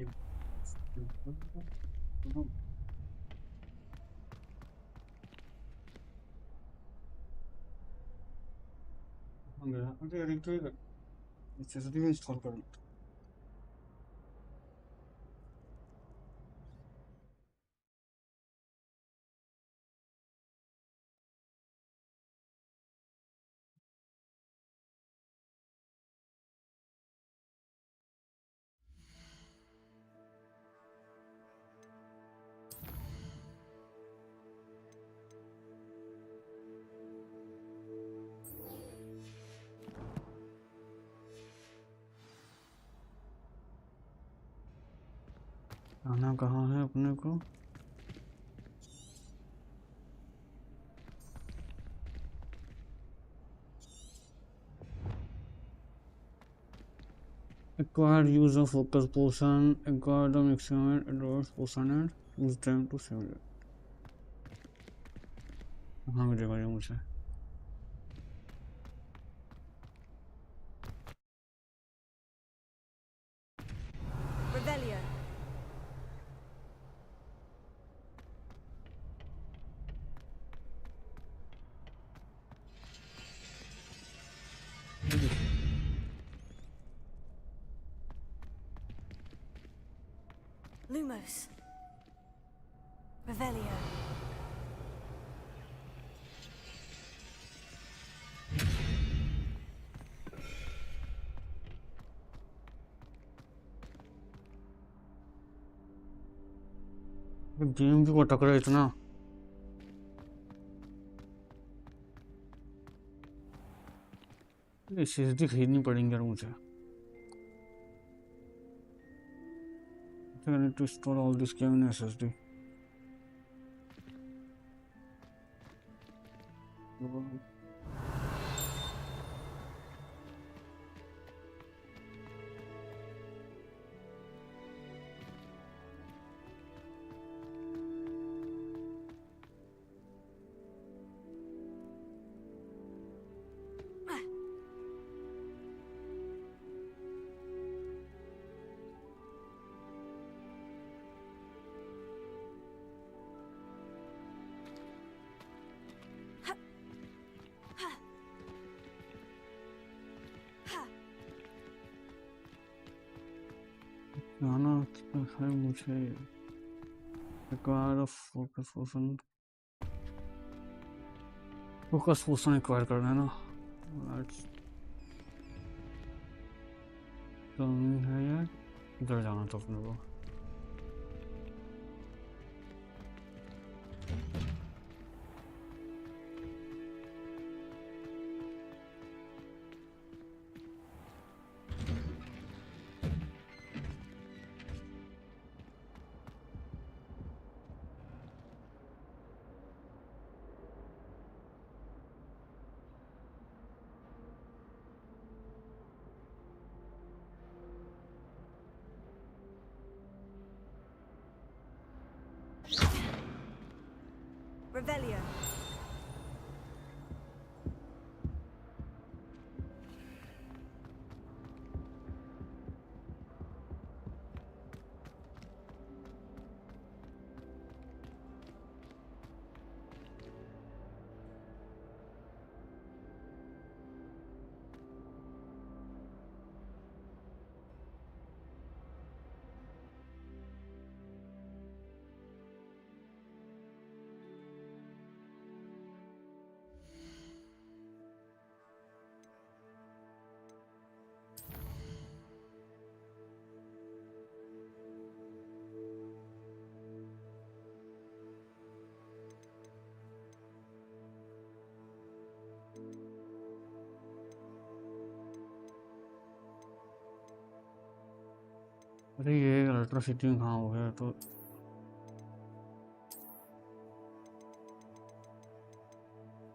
अरे यार एक तो नेसेसिटी में इंस्टॉल कर लो आना कहाँ है अपने को acquire use of focus potion acquire the maximum advanced potion and use them to save it कहाँ मिलेगा ये मुझे Revelio. Lumos. Revelio. गेम भी अटक रहा है इतना एसएसडी खरीदनी पड़ेंगे यार मुझे I need to store all this game in SSD जाना है मुझे acquire focus potion acquire करना है ना कमी है यार इधर जाना तो अपने को Revelio. अरे ये अल्ट्रा सिटी में कहाँ हो गया तो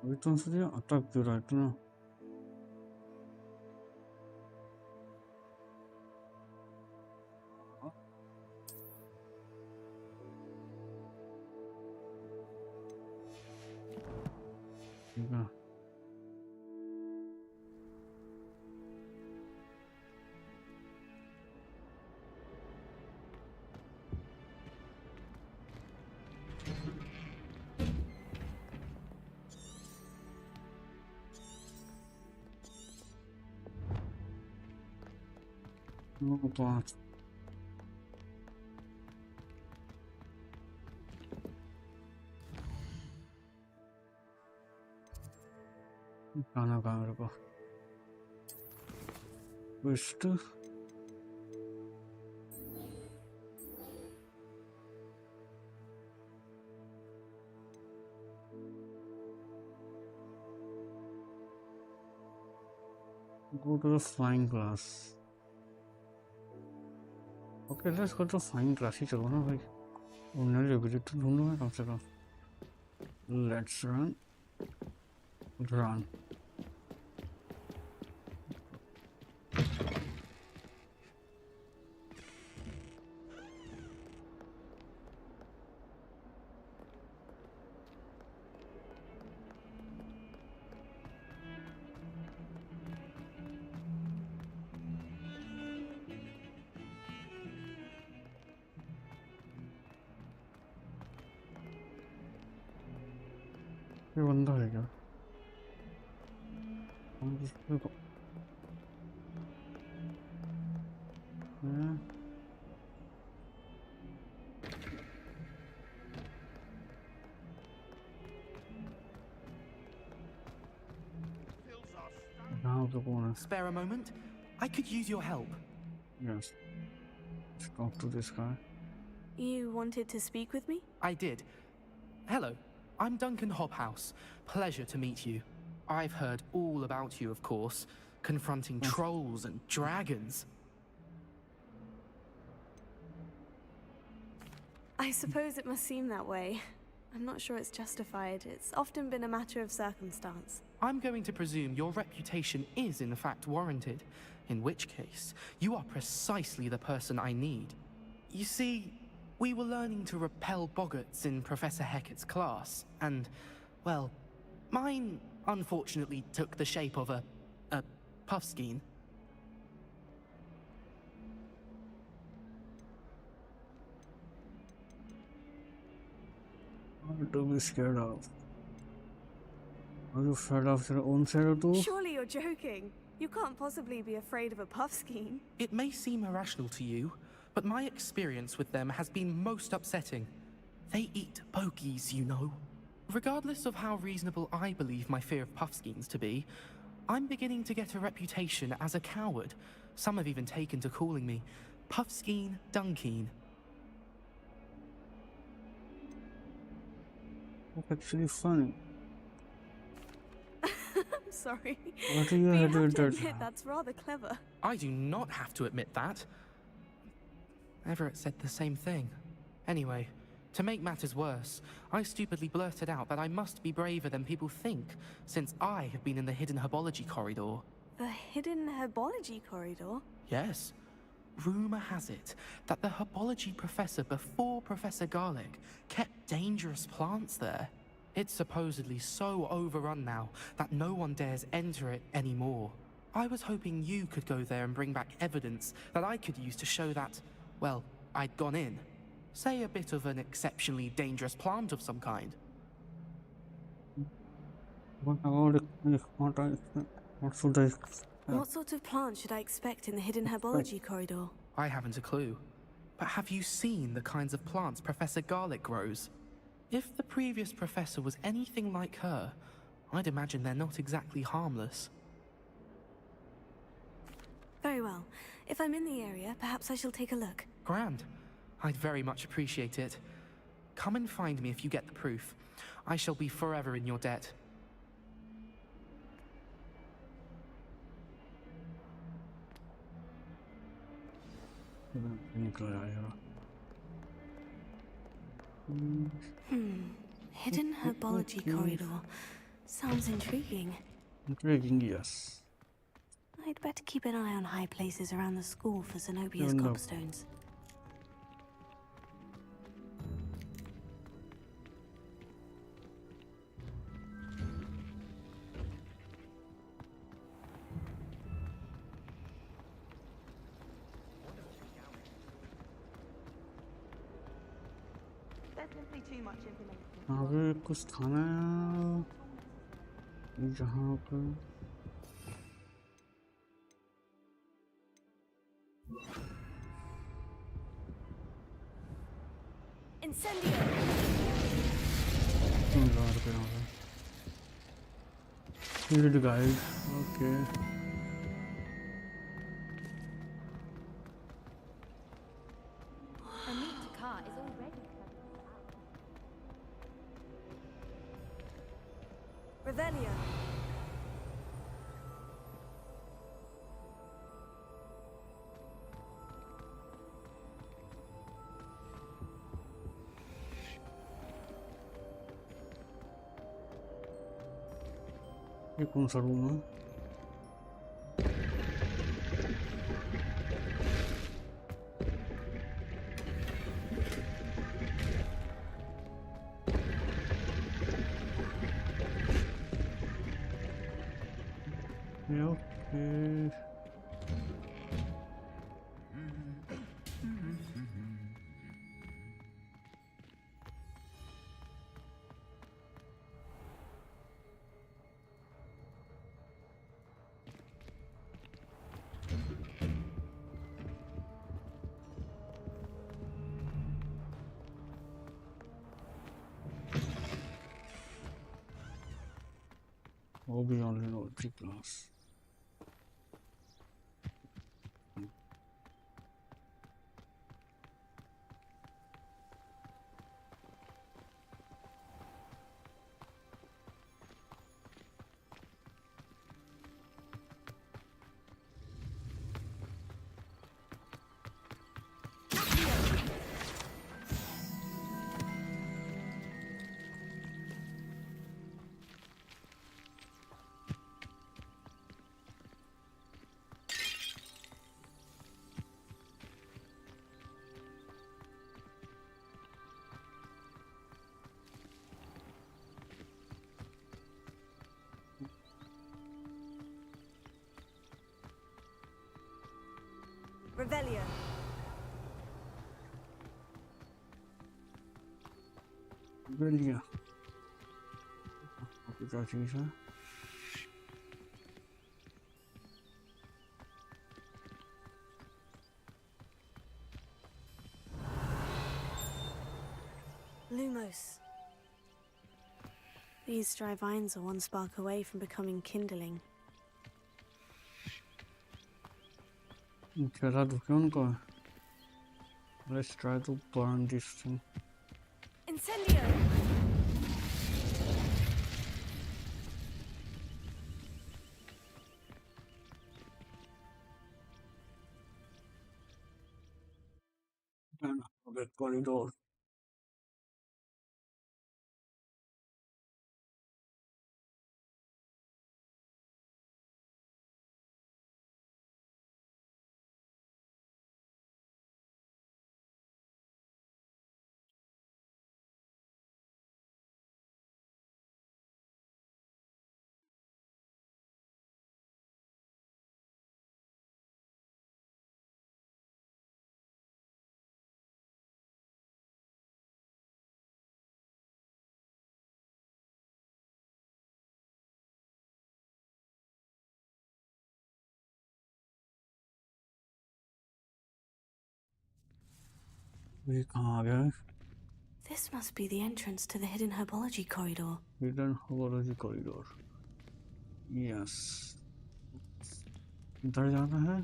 अभी तो सोचिए अटक क्यों रहा है इतना ठीक है No पाँच खाना कहाँ मेरे को waste go to the flying class. Okay, let's go to flying class ही चलो ना भाई उन्हें एबिलिटी तो ढूंढो मैं कम से कम let's run ये बंदा है क्या देखो Spare a moment? I could use your help. Yes. Let's talk to this guy. You wanted to speak with me? I did. Hello, I'm Duncan Hobhouse. Pleasure to meet you. I've heard all about you, of course, confronting trolls and dragons. I suppose it must seem that way. I'm not sure it's justified. It's often been a matter of circumstance. I'm going to presume your reputation is in fact warranted, in which case, you are precisely the person I need. You see, we were learning to repel boggarts in Professor Hecat's class, and, well, mine unfortunately took the shape of a puffskein. What to be scared of? Are you afraid of your own shadow too? Surely you're joking. You can't possibly be afraid of a puffskein. It may seem irrational to you, but my experience with them has been most upsetting. They eat bogies, you know. Regardless of how reasonable I believe my fear of puffskeins to be, I'm beginning to get a reputation as a coward. Some have even taken to calling me Puffskein Dunkeen. That's actually funny. I'm sorry. What are you But you doing? have to admit that's rather clever. I do not have to admit that. Everett said the same thing. Anyway, to make matters worse, I stupidly blurted out that I must be braver than people think, since I have been in the hidden herbology corridor. The hidden herbology corridor? Yes. Rumor has it that the herbology professor before Professor Garlic kept dangerous plants there. It's supposedly so overrun now that no one dares enter it anymore. I was hoping you could go there and bring back evidence that I could use to show that, well, I'd gone in. Say a bit of an exceptionally dangerous plant of some kind. What should I expect? What sort of plant should I expect in the hidden herbology corridor? I haven't a clue. But have you seen the kinds of plants Professor Garlic grows? If the previous professor was anything like her, I'd imagine they're not exactly harmless. Very well. If I'm in the area, perhaps I shall take a look. Grand. I'd very much appreciate it. Come and find me if you get the proof. I shall be forever in your debt. Hidden herbology corridor. Sounds intriguing. Intriguing, yes. I'd better keep an eye on high places around the school for Zenobia's No. cobstones. There's simply too much information. आगे कुछ थाना है जहाँ पर Incendio! Read the guide. Okay. A meet to car is already Revelio! ये कौन सा room है? Okay. All beyond the class. Revelio! Revelio. क्या चीज है? Lumos. These dry vines are one spark away from becoming kindling. जरा दुखे उनको. Let's try to burn this thing. Incendio! Turn off the corridor. ये कहाँ आ गया है? This must be the entrance to the hidden herbology corridor. Hidden Herbology corridor. Yes. इधर जाना है.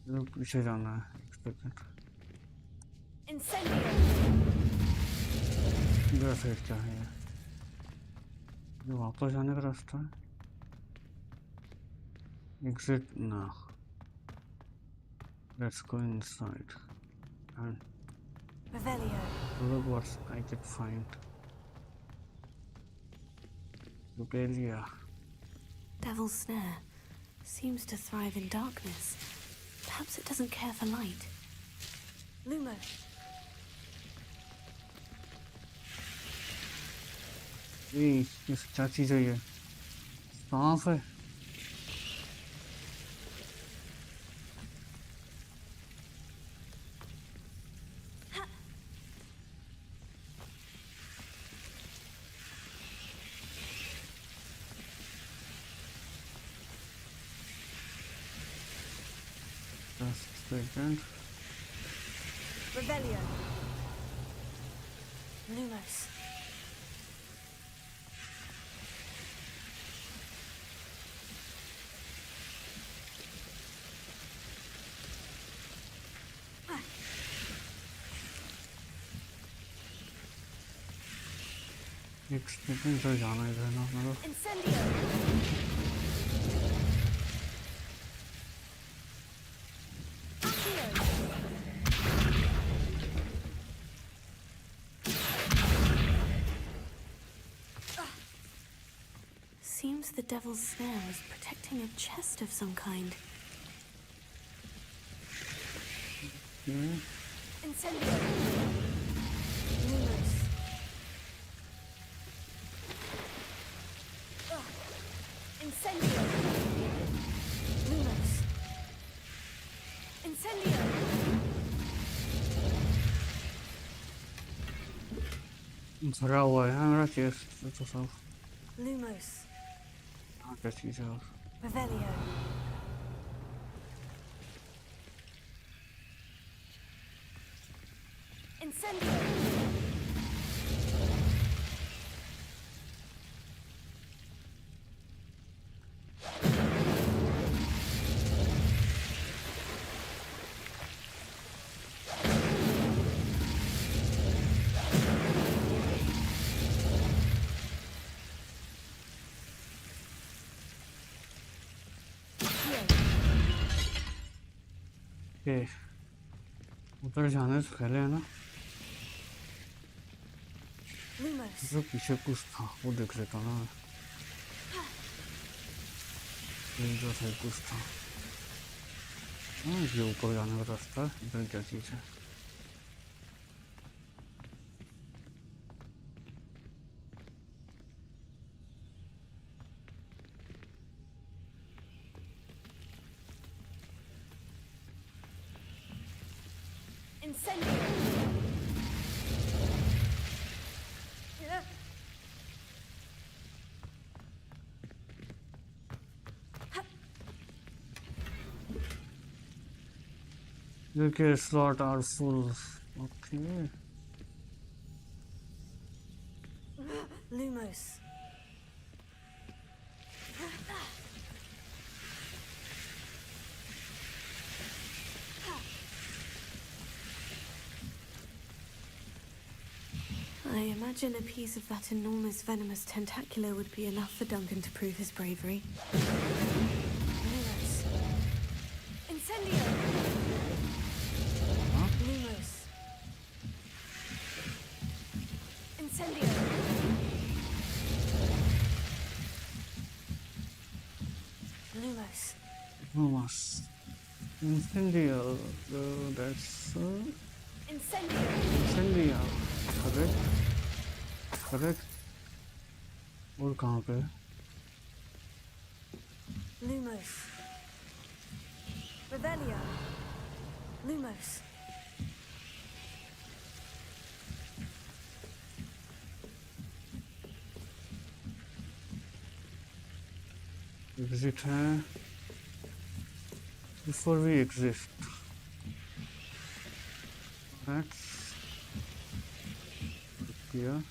इधर पीछे जाना है. एक सेकंड. Incendio! इधर से क्या है? ये वापस जाने का रास्ता है. Exit now. Let's go inside and Revelio! look what I can find. Lobelia. Devil's Snare seems to thrive in darkness. Perhaps it doesn't care for light. Lumo! Hey, this क्या चीज़ है ये? सांप है. Just a second. Revelio. Lumos. एक second से जाना इधर ना मेरा Incendio. Seems the devil's snare is protecting a chest of some kind. Incendio. Lumos. Incendio. Lumos. Incendio. भरा हुआ है मेरा चेस्ट तो सब Lumos. क्या चीज़ है Revelio. Incendio. ओके उधर जाने से पहले है ना Lumos. जो पीछे कुछ था वो देख लेता ना ये जो था कुछ था हाँ ये ऊपर जाने का रास्ता इधर क्या चीज़ है Incendio. Okay, slot are full. Okay. Lumos. I imagine a piece of that enormous venomous tentacular would be enough for Duncan to prove his bravery. Lumos. Incendio. Huh? Lumos. Incendio. Lumos. Almost. Incendio. That's Incendio. incendio. Correct. Correct. और कहाँ पे? Lumos. Revelio. Lumos. Exit है. Before we exist. That's here.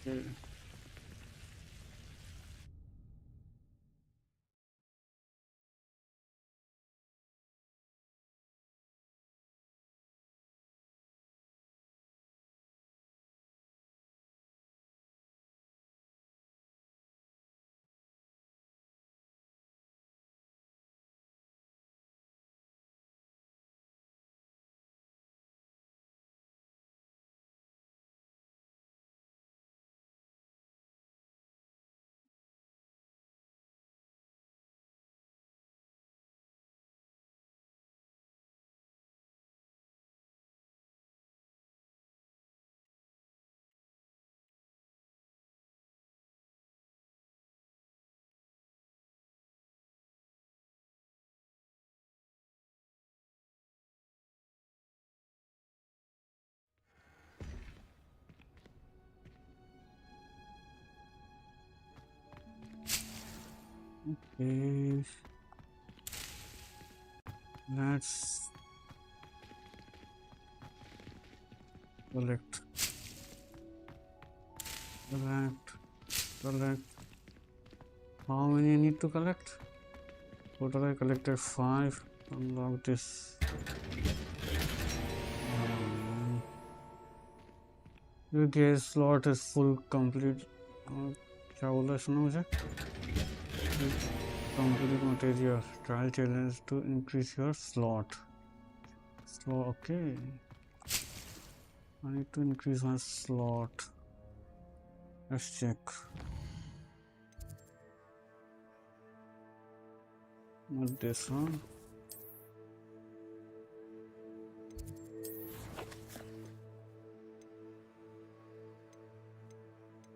Okay. Okay. Let's collect. Collect. How many I need to collect? Total I collected 5. Unlock this. Your gas slot is full complete. क्या बोला इसने मुझे? Complete material. Trial challenge to increase your slot. Okay. I need to increase my slot. Let's check. Not this one.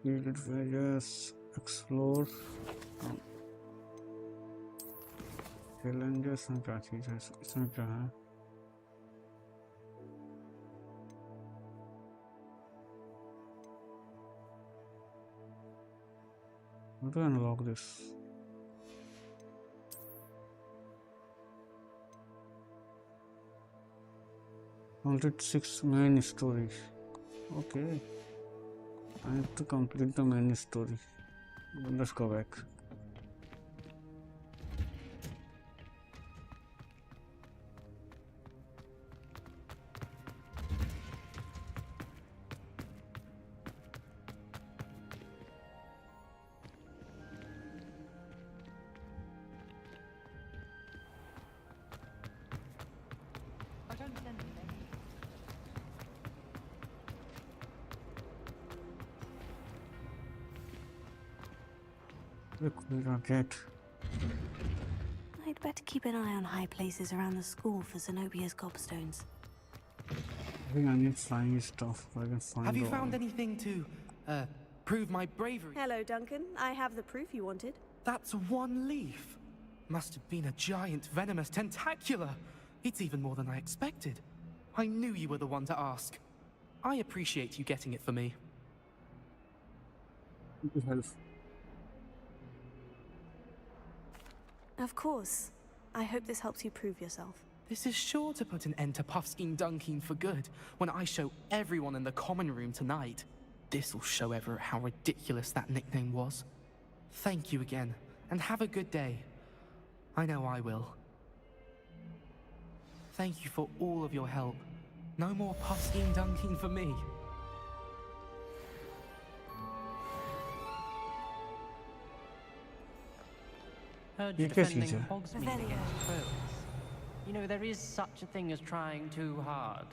Field various explore. Challenges में क्या चीज़ है? इसमें क्या है? How do I unlock this? Complete 6 main stories. Okay. I have to complete the main story. Let's go back. Look, we got get. I'd better keep an eye on high places around the school for Zenobia's gobstones. I think I need flying stuff. I can find. Have you found anything to, prove my bravery? Hello, Duncan. I have the proof you wanted. That's one leaf. Must have been a giant venomous tentacula. It's even more than I expected. I knew you were the one to ask. I appreciate you getting it for me. Help. Of course. I hope this helps you prove yourself. This is sure to put an end to Puffskein Dunkin for good when I show everyone in the common room tonight. This'll show Everett how ridiculous that nickname was. Thank you again, and have a good day. I know I will. Thank you for all of your help. No more Puffskein Dunkin for me. Heard you You guess defending easier. Hogsmeade Very against trolls. You know, there is such a thing as trying too hard.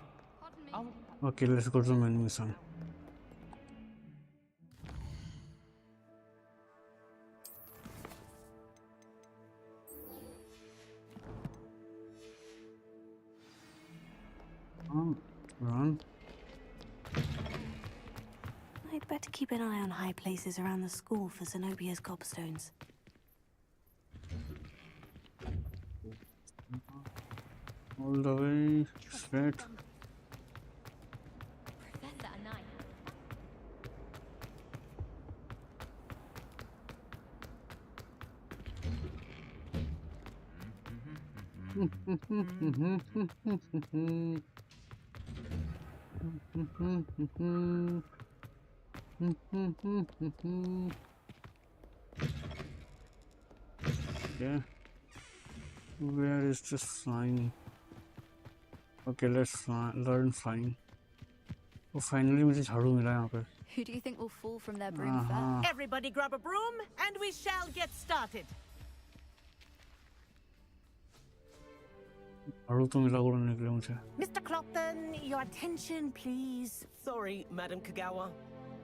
Okay, let's go to the main mission. Run. I'd better keep an eye on high places around the school for Zenobia's gobstones. All the way straight. Professor Anai. Yeah. Where is this flying? Okay, let's fly, learn flying. Oh, finally मुझे झाड़ू मिला यहाँ पे. Who do you think will fall from their broom first? Everybody grab a broom, and we shall get started. झाड़ू तो मिला उड़ने के लिए मुझे. Mr. Clopton, your attention, please. Sorry, Madam Kagawa.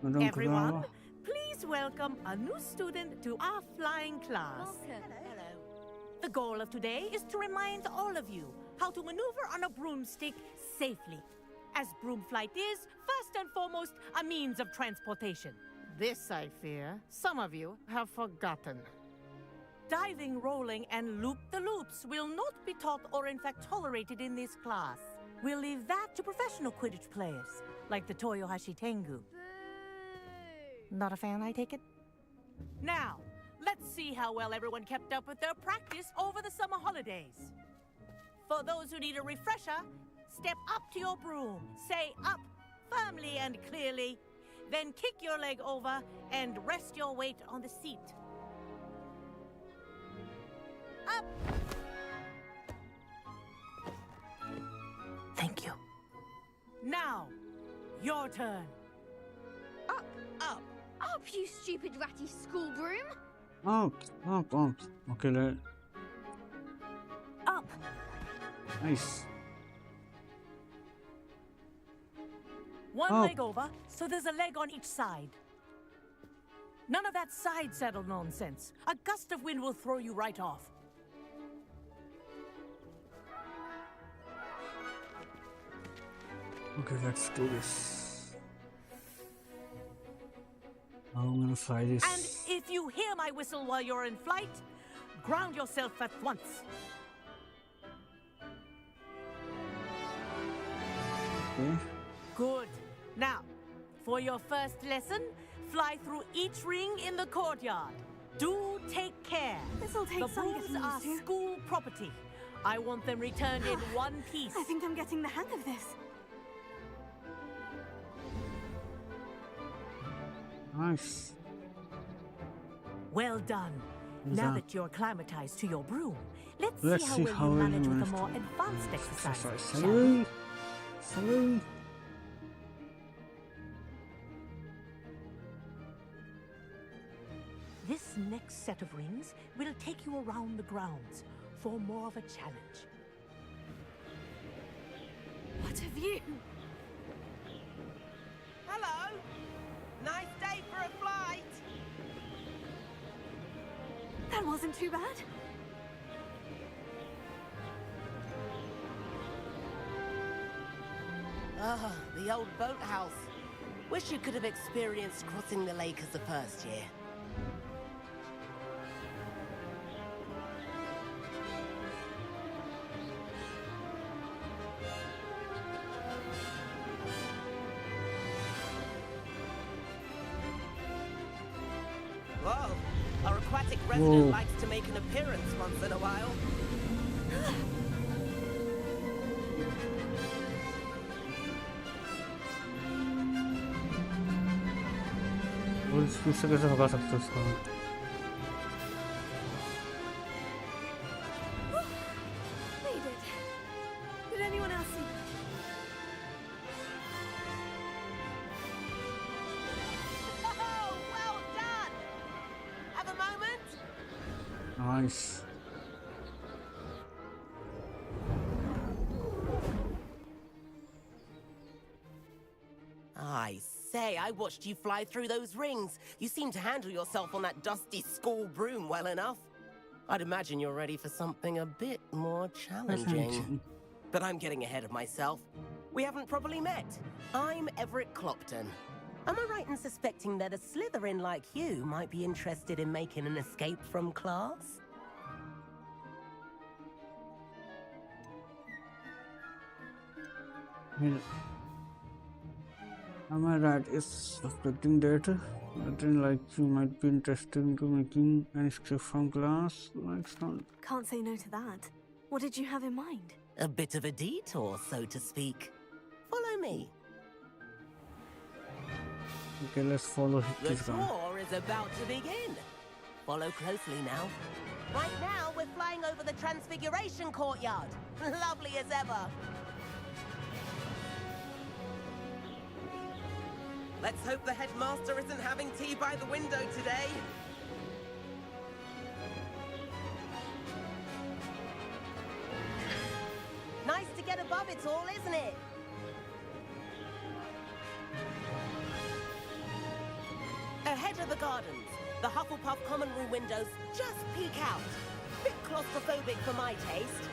Madam Everyone, Kagawa. please welcome a new student to our flying class. Welcome. The goal of today is to remind all of you how to maneuver on a broomstick safely, as broom flight is, first and foremost, a means of transportation. This, I fear, some of you have forgotten. Diving, rolling, and loop-the-loops will not be taught or in fact tolerated in this class. We'll leave that to professional Quidditch players, like the Toyohashi Tengu. Not a fan, I take it? Now, let's Let's see how well everyone kept up with their practice over the summer holidays. For those who need a refresher, step up to your broom, say up firmly and clearly, then kick your leg over and rest your weight on the seat. Up! Thank you. Now, your turn. Up, Up. up, you stupid ratty school broom. Up, up, up. Okay, Up. nice. One Up. leg over, so there's a leg on each side. None of that side saddle nonsense. A gust of wind will throw you right off. Okay, let's do this. How I'm gonna fly this. And if you hear my whistle while you're in flight, ground yourself at once. Okay. Good. Now, for your first lesson, fly through each ring in the courtyard. Do take care. This'll take The some brooms getting are used to. school property. I want them returned in one piece. I think I'm getting the hang of this. Nice. Well done. Well Now done. that you're acclimatized to your broom, let's Let's see how see well how you well you manage with the manage more to- advanced exercises. shall we? Salary. Salary. This next set of rings will take you around the grounds for more of a challenge. What a view! Hello. Nice day for a flight. That wasn't too bad. Ah, the old boathouse. Wish you could have experienced crossing the lake as a first year. Whoa, our aquatic resident Whoa. likes to make an appearance once in a while. और speed से कैसे भगा सकते हो उसको? Made it. Did anyone else see that? Oh, well done! Have a moment? Nice. I say, I watched you fly through those rings. You seem to handle yourself on that dusty school broom well enough. I'd imagine you're ready for something a bit more challenging. But I'm getting ahead of myself. We haven't properly met. I'm Everett Clopton. Am I right in suspecting that a Slytherin like you might be interested in making an escape from class? Am I right? Is suspecting that like you might be interested into making an escape from class? Like not. Can't say no to that. What did you have in mind? A bit of a detour, so to speak. Follow me. Okay, let's follow The this guy. tour is about to begin. Follow closely now. Right now, we're flying over the Transfiguration Courtyard. Lovely as ever. Let's hope the headmaster isn't having tea by the window today. Nice to get above it all, isn't it? Ahead of the gardens, the Hufflepuff common room windows just peek out. Bit claustrophobic for my taste.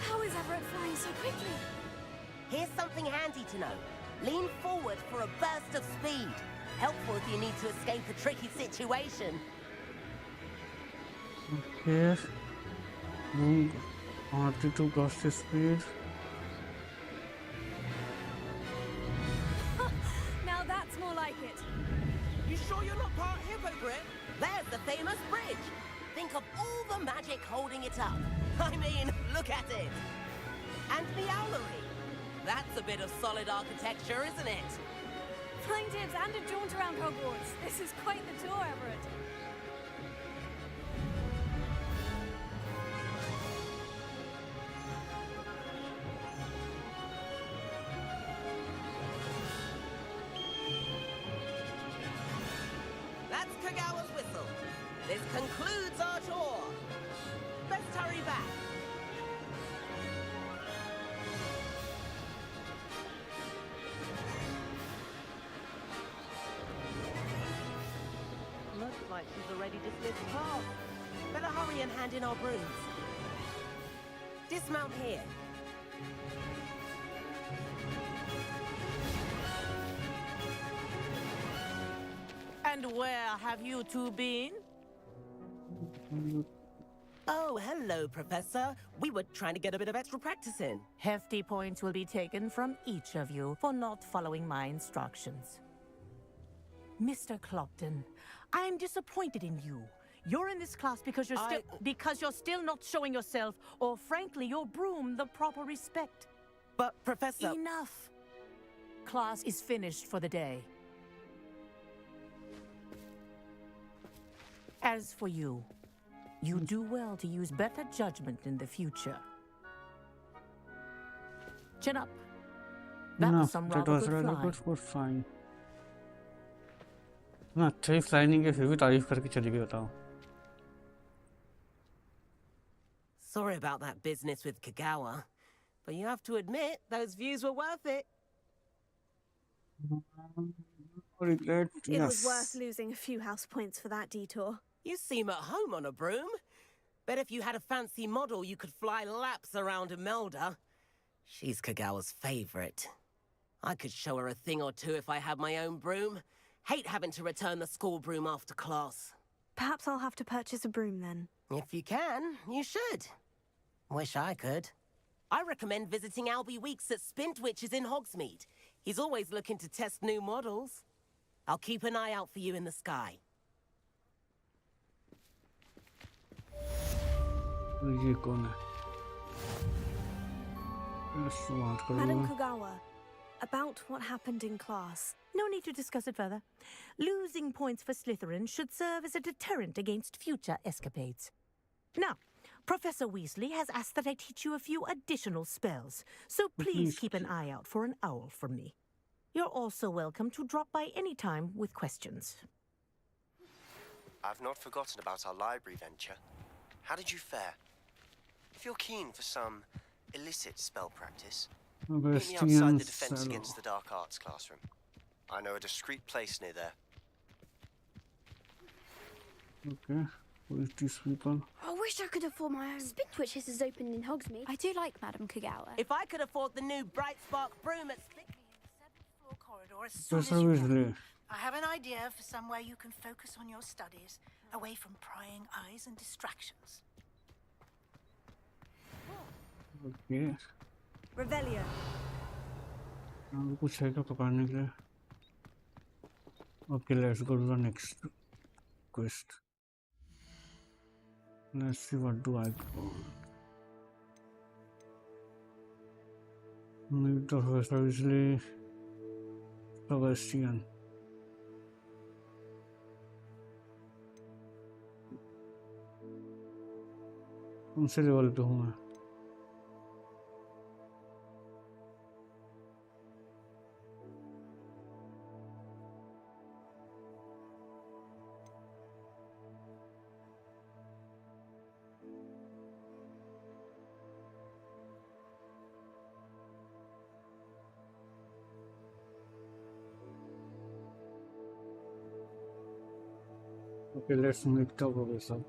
How is Everett flying so quickly? Here's something handy to know. Lean forward for a burst of speed. Helpful if you need to escape a tricky situation. Here, move RT2 gust speed. Now that's more like it. You You sure you're not part hippogriff? There's the famous bridge. Think of all the magic holding it up. I mean, look at it. And the owlery. That's a bit of solid architecture, isn't it? Flying dibs and a jaunt around Hogwarts. This is quite the tour, Everett. That's Kagawa's whistle. This concludes our tour. Let's hurry back. Looks like she's already dismissed class. Better hurry and hand in our brooms. Dismount here. And where have you two been? Oh, hello, Professor. We were trying to get a bit of extra practice in. Hefty points will be taken from each of you for not following my instructions. Mr. Clopton, I'm disappointed in you. You're in this class because you're still not showing yourself, or frankly, your broom the proper respect. But, Professor... Enough. Class is finished for the day. As for you, you do well to use better judgment in the future. Chin up. That was some that rather was good rather flying. good for flying. ना अच्छा ही flying है फिर भी तारीफ करके चली गई बताओ. Sorry about that business with Kagawa, but you have to admit those views were worth it. Regret, It was yes. worth losing a few house points for that detour. You seem at home on a broom. Bet if you had a fancy model, you could fly laps around Imelda. She's Kagawa's favorite. I could show her a thing or two if I had my own broom. Hate having to return the school broom after class. Perhaps I'll have to purchase a broom then. If you can, you should. Wish I could. I recommend visiting Albie Weeks at Spintwitches in Hogsmeade. He's always looking to test new models. I'll keep an eye out for you in the sky. ये कौन है? बात करो. Madam Kagawa, about what happened in class. No need to discuss it further. Losing points for Slytherin should serve as a deterrent against future escapades. Now, Professor Weasley has asked that I teach you a few additional spells, so please keep an eye out for an owl from me. You're also welcome to drop by any time with questions. I've not forgotten about our library venture. How did you fare? If you're keen for some illicit spell practice, meet me outside the Defense Against the Dark Arts classroom. I know a discreet place near there. Okay, who is these people? I wish I could afford my own. Spintwitches is opened in Hogsmeade. I do like Madam Kagawa. If I could afford the new Bright Spark broom at Split... Floor corridor as soon as Professor you can. Weasley. I have an idea for somewhere you can focus on your studies, away from prying eyes and distractions. Okay. Revelio. कुछ है क्या पकड़ने के लिए? Okay, let's go to the next quest. Let's see what do I go. Meet the Professor Weasley. Sebastian. कौन से level पे हूँ मैं? Okay, let's meet the professor.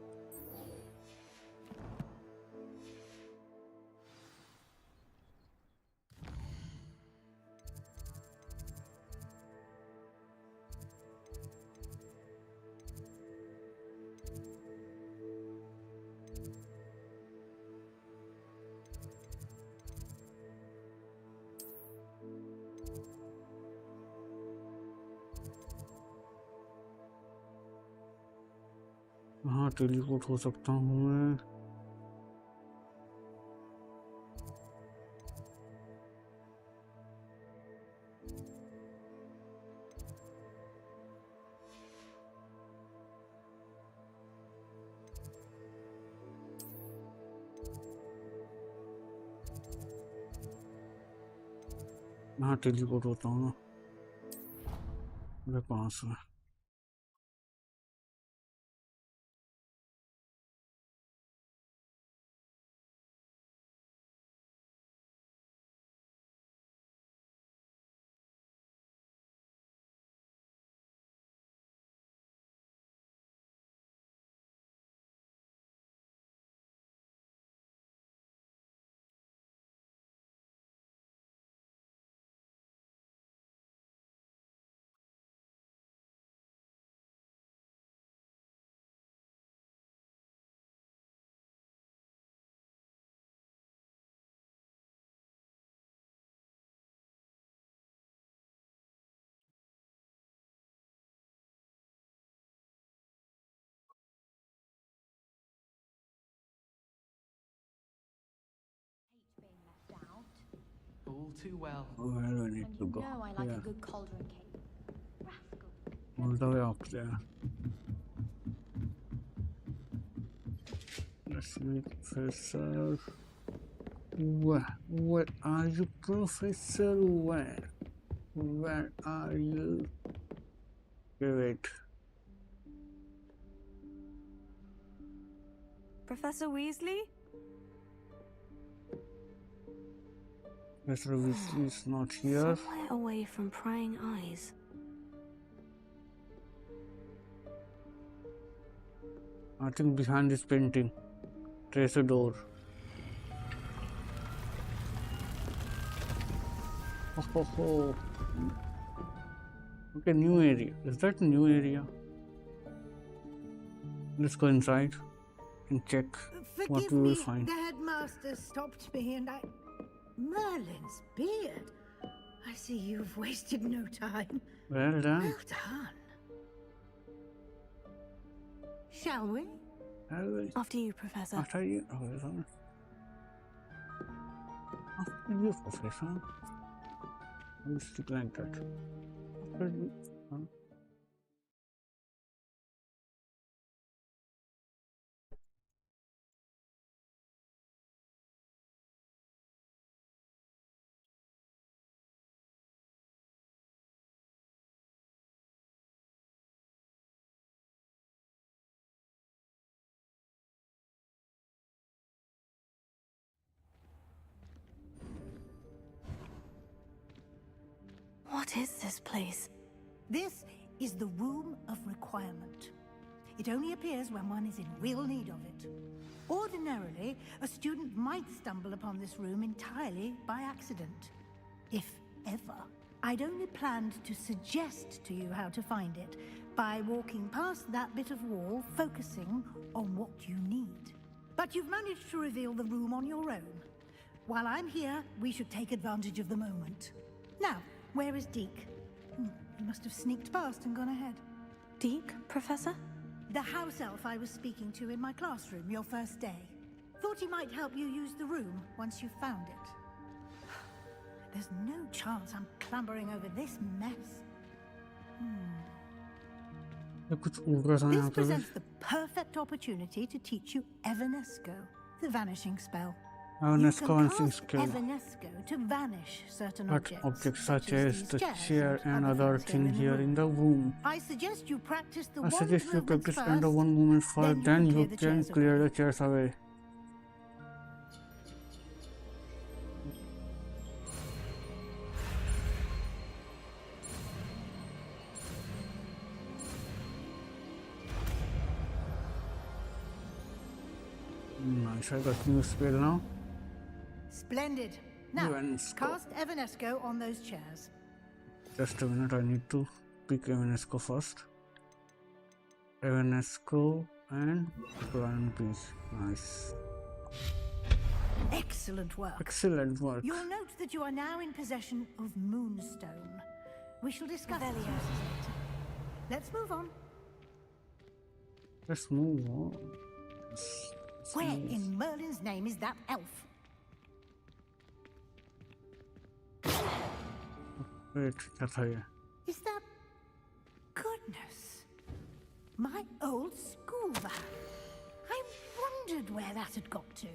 हाँ टेलीपोर्ट हो सकता हूँ मैं। हाँ टेलीपोर्ट होता हूँ ना मेरे पास में। All too well. Where do I need to go? I like Yeah. a good cauldron cake. Rascal. All the way up there. Let's meet Professor. Where are you, Professor? Where are you? Okay, wait. Professor Weasley? Professor Weasley is not here. Somewhere away from prying eyes. I think behind this painting. Trace a door. Oh. Okay, new area. Is that a new area? Let's go inside and check what we will find. The headmaster stopped me and I... Merlin's beard. I see you've wasted no time. Well done. Well done. Shall we? After you, Professor. After you, Professor. After you, Professor. I will stick like that. After you. What is this place? This is the Room of Requirement. It only appears when one is in real need of it. Ordinarily, a student might stumble upon this room entirely by accident. If ever. I'd only planned to suggest to you how to find it by walking past that bit of wall, focusing on what you need. But you've managed to reveal the room on your own. While I'm here, we should take advantage of the moment. Now, where is Deke? He must have sneaked past and gone ahead. Deke, Professor? The house elf I was speaking to in my classroom your first day. Thought he might help you use the room once you found it. There's no chance I'm clambering over this mess. This presents the perfect opportunity to teach you Evanesco, the vanishing spell. Evanesco to vanish certain objects such as the chair and other thing here in the room. I suggest you practice the under one movement first, then you can clear the chairs away. Nice, I got new spell now. Splendid. Now, cast Evanesco on those chairs. Just a minute, I need to pick Evanesco first. Evanesco and Plan piece. Nice. Excellent work. Excellent work. You'll note that you are now in possession of Moonstone. We shall discuss the uses later. Let's move on. Let's move on. Where in Merlin's name is that elf? Wait, क्या था ये? Is that... Goodness. My old school van. I wondered where that had got to.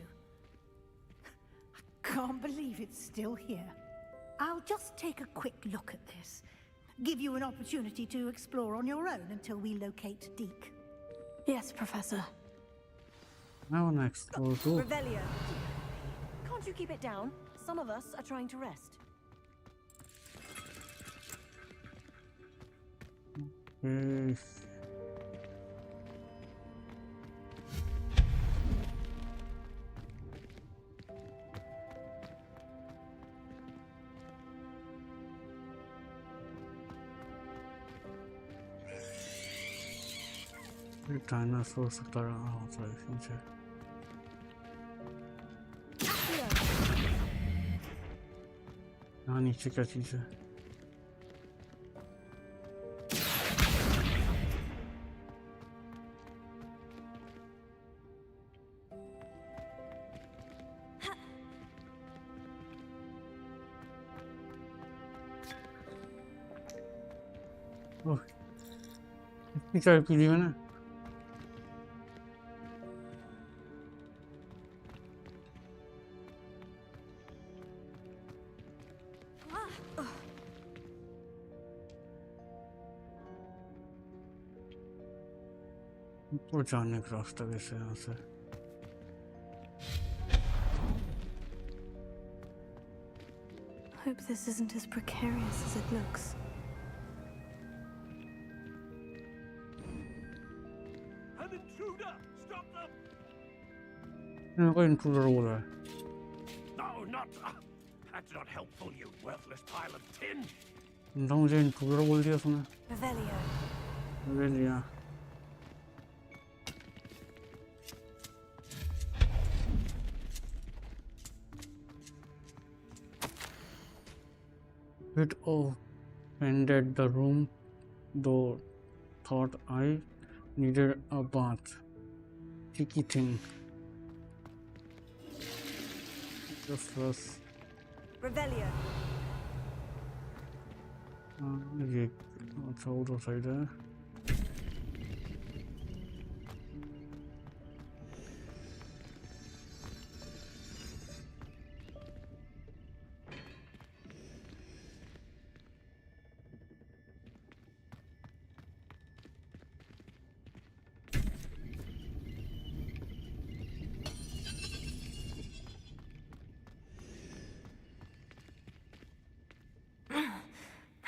I can't believe it's still here. I'll just take a quick look at this. Give you an opportunity to explore on your own until we locate Deke. Yes, Professor. I want to explore too. Revelio. Can't you keep it down? Some of us are trying to rest. Okay. Dinosaur से तरह होता है नीचे यहाँ नीचे क्या चीज़ है ओह इतनी चाय पी ली मैंने ऊपर जाने का रास्ता कैसे यहाँ से Hope this isn't as precarious as it looks. An intruder! Stop them! मेरे को इंट्रूडर बोल रहा है No, not... that's not helpful, you worthless pile of tin! ना मुझे इंट्रूडर बोल दिया उसने Revelio. Revelio. It ended the room, though thought I needed a bath. Cheeky thing. Just was. Revelio. ये अच्छा उधर साइड है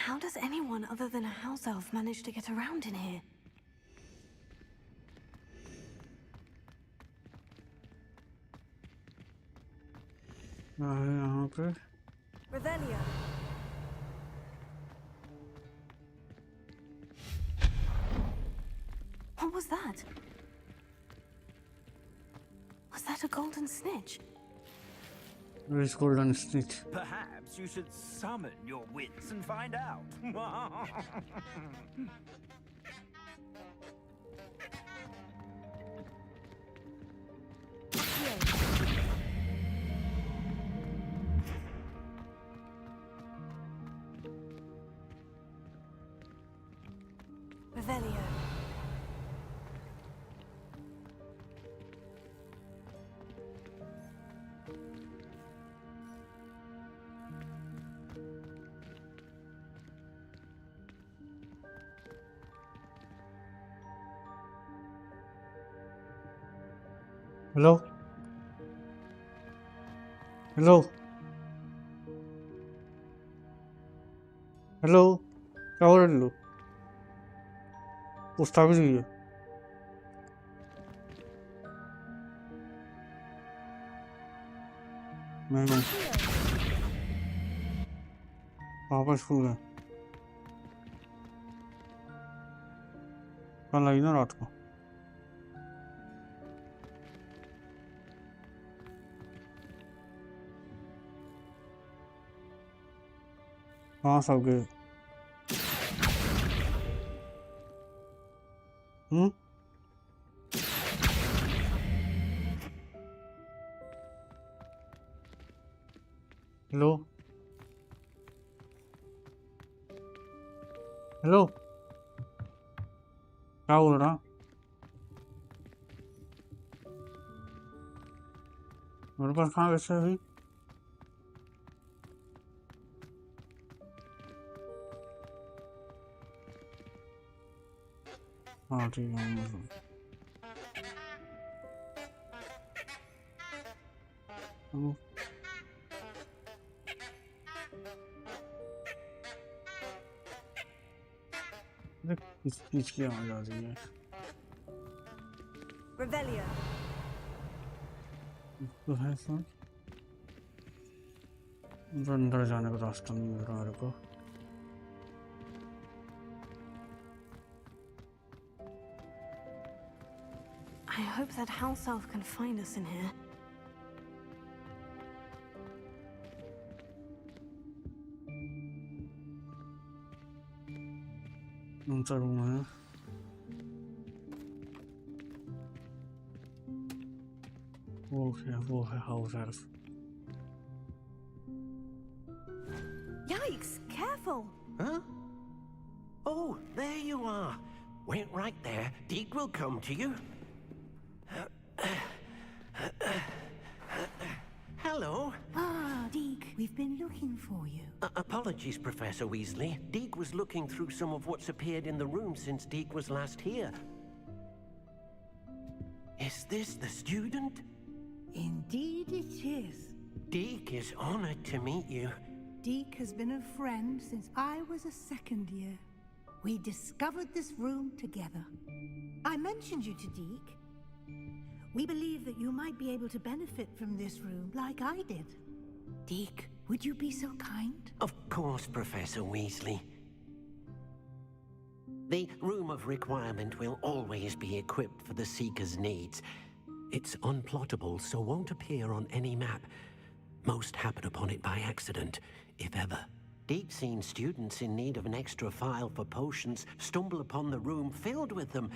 How does anyone other than a house elf manage to get around in here? यहाँ पे Revelio. What was that? Was that a golden snitch? Where is golden snitch? Perhaps you should summon your wits and find out. Revelio. Hello? Hello? Hello? क्या हो रहा है लो? उस्ताद जी है। मैं वापस school है। कल आई ना रात को। हाँ सब गए हेलो हेलो क्या बोल रहा मेरे पास कहाँ कैसे हुई हाँ ठीक है किस चीज की आवाज आ रही है Revelio. तो है सर अंदर जाने का रास्ता नहीं मिल रहा मेरे को I hope that house elf can find us in here. कौन सा रूम है वो है house elf Yikes! Careful! Huh? Oh, there you are. Wait right there. Deke will come to you. Hello. Ah, Deke, we've been looking for you. Apologies, Professor Weasley. Deke was looking through some of what's appeared in the room since Deke was last here. Is this the student? Indeed it is. Deke is honored to meet you. Deke has been a friend since I was a second year. We discovered this room together. I mentioned you to Deke. We believe that you might be able to benefit from this room like I did. Deke, would you be so kind? Of course, Professor Weasley. The Room of Requirement will always be equipped for the Seeker's needs. It's unplottable, so won't appear on any map. Most happen upon it by accident, if ever. Deke's seen students in need of an extra file for potions stumble upon the room filled with them.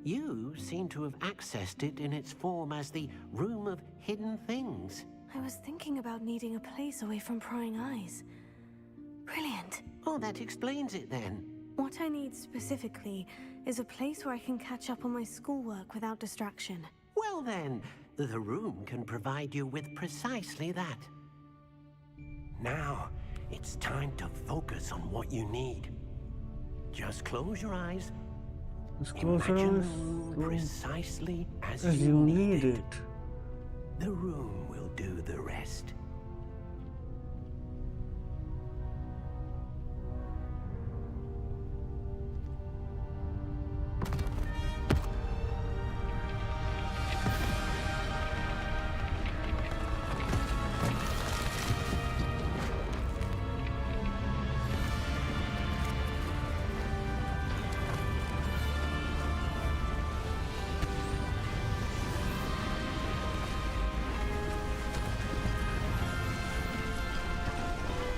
You seem to have accessed it in its form as the Room of Hidden Things. I was thinking about needing a place away from prying eyes. Brilliant. Oh, that explains it then. What I need specifically is a place where I can catch up on my schoolwork without distraction. Well then, the room can provide you with precisely that. Now, it's time to focus on what you need. Just close your eyes. Imagine the room precisely as you need it. The room will do the rest.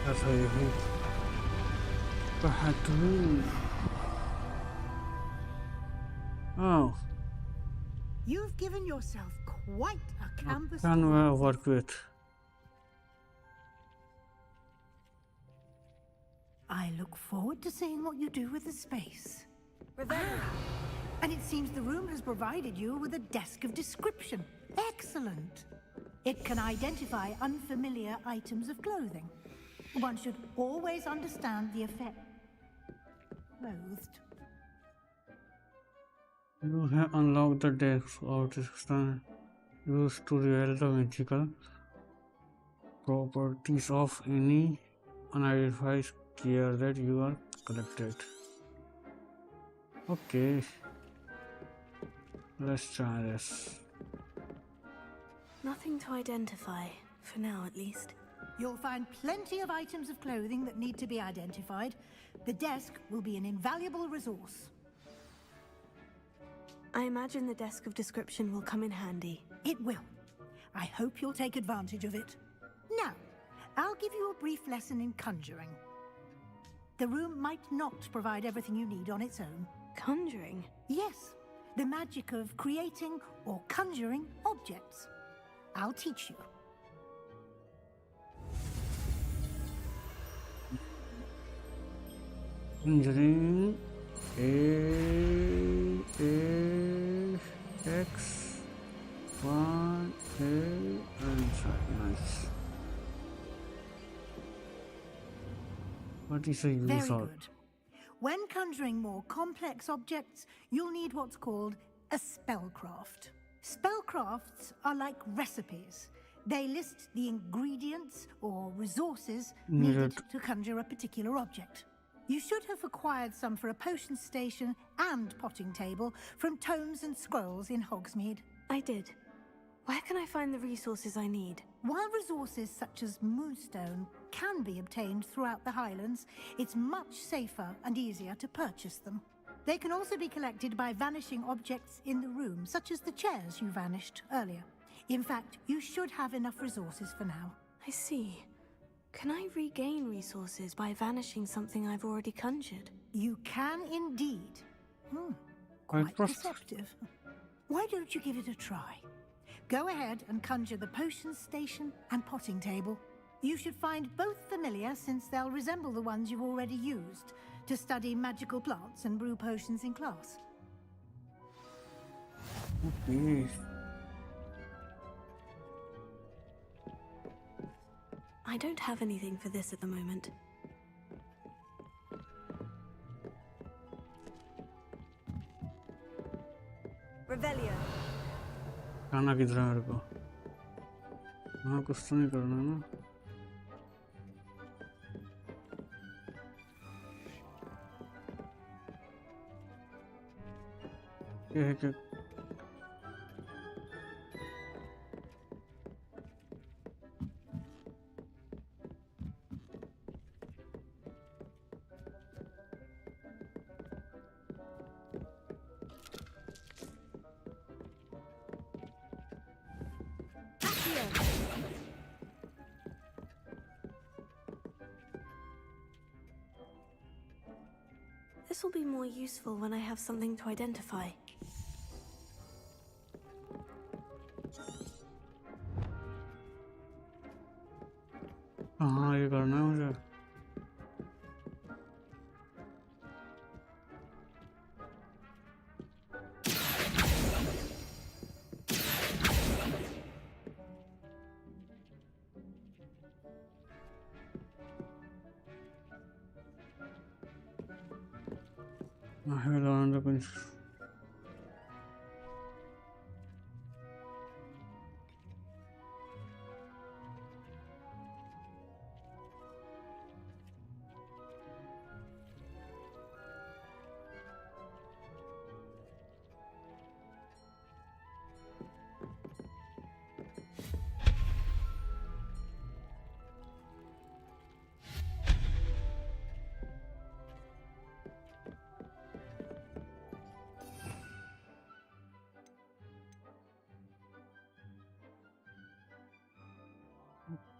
That's how you hit. But had to move. Oh. You've given yourself quite a canvas to Can work with. I look forward to seeing what you do with the space. And it seems the room has provided you with a desk of description. Excellent. It can identify unfamiliar items of clothing. One should always understand the effect. Clothed. You have unlocked the desk of description used to reveal the magical properties of any unidentified gear that you are collected. Okay, let's try this. Nothing to identify, for now at least. You'll find plenty of items of clothing that need to be identified. The desk will be an invaluable resource. I imagine the desk of description will come in handy. It will. I hope you'll take advantage of it. Now, I'll give you a brief lesson in conjuring. The room might not provide everything you need on its own. Conjuring? Yes, the magic of creating or conjuring objects. I'll teach you. Engineering A X Y A and Z. Nice. What is the use Very of? good. When conjuring more complex objects, you'll need what's called a spellcraft. Spellcrafts are like recipes. They list the ingredients or resources needed to conjure a particular object. You should have acquired some for a potion station and potting table from tomes and scrolls in Hogsmeade. I did. Where can I find the resources I need? While resources such as moonstone can be obtained throughout the Highlands, it's much safer and easier to purchase them. They can also be collected by vanishing objects in the room, such as the chairs you vanished earlier. In fact, you should have enough resources for now. I see. Can I regain resources by vanishing something I've already conjured? You can indeed. Quite perceptive. Why don't you give it a try? Go ahead and conjure the potion station and potting table. You should find both familiar, since they'll resemble the ones you've already used to study magical plants and brew potions in class. Okay. I don't have anything for this at the moment. Revelio. खाना किधर है मेरे को? हाँ कुछ तो नहीं करना ना? क्या है क्या? This will be more useful when I have something to identify. हाँ ये करना है मुझे. I have learned the principle.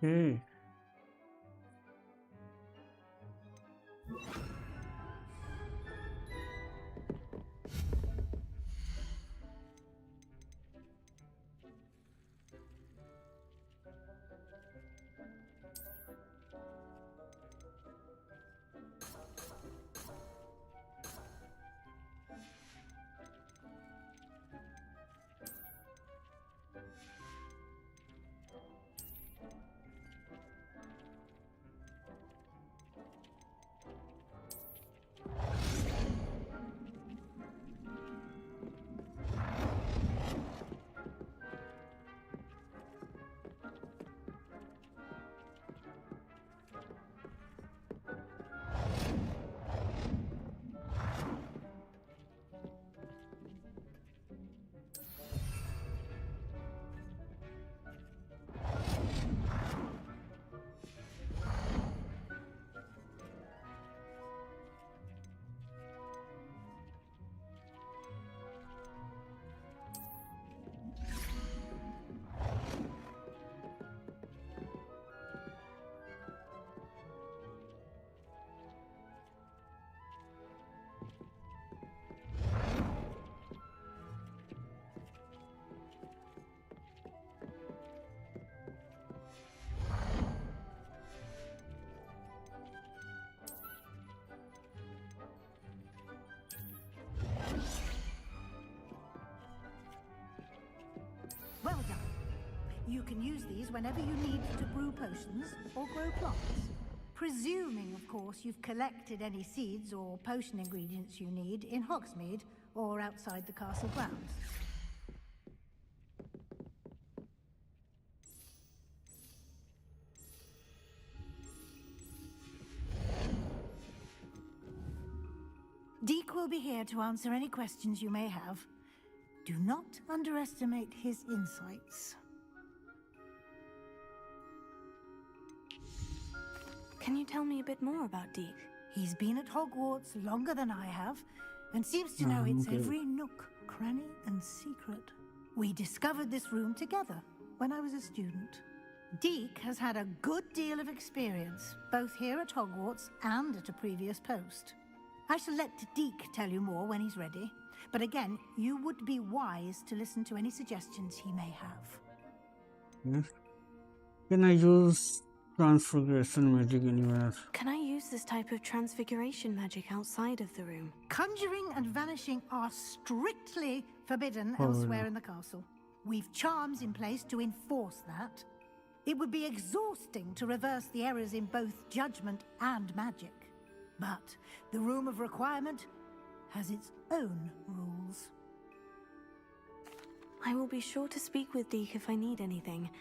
Okay. can use these whenever you need to brew potions or grow plants. Presuming, of course, you've collected any seeds or potion ingredients you need in Hogsmeade or outside the castle grounds. Deek will be here to answer any questions you may have. Do not underestimate his insights. Can you tell me a bit more about Deek? He's been at Hogwarts longer than I have, and seems to know its every nook, cranny, and secret. We discovered this room together when I was a student. Deek has had a good deal of experience, both here at Hogwarts and at a previous post. I shall let Deek tell you more when he's ready, but again, you would be wise to listen to any suggestions he may have. Yes. Can I use transfiguration magic anywhere? Can I use this type of transfiguration magic outside of the room? Conjuring and vanishing are strictly forbidden elsewhere in the castle. We've charms in place to enforce that. It would be exhausting to reverse the errors in both judgment and magic. But the Room of Requirement has its own rules. I will be sure to speak with Deek if I need anything.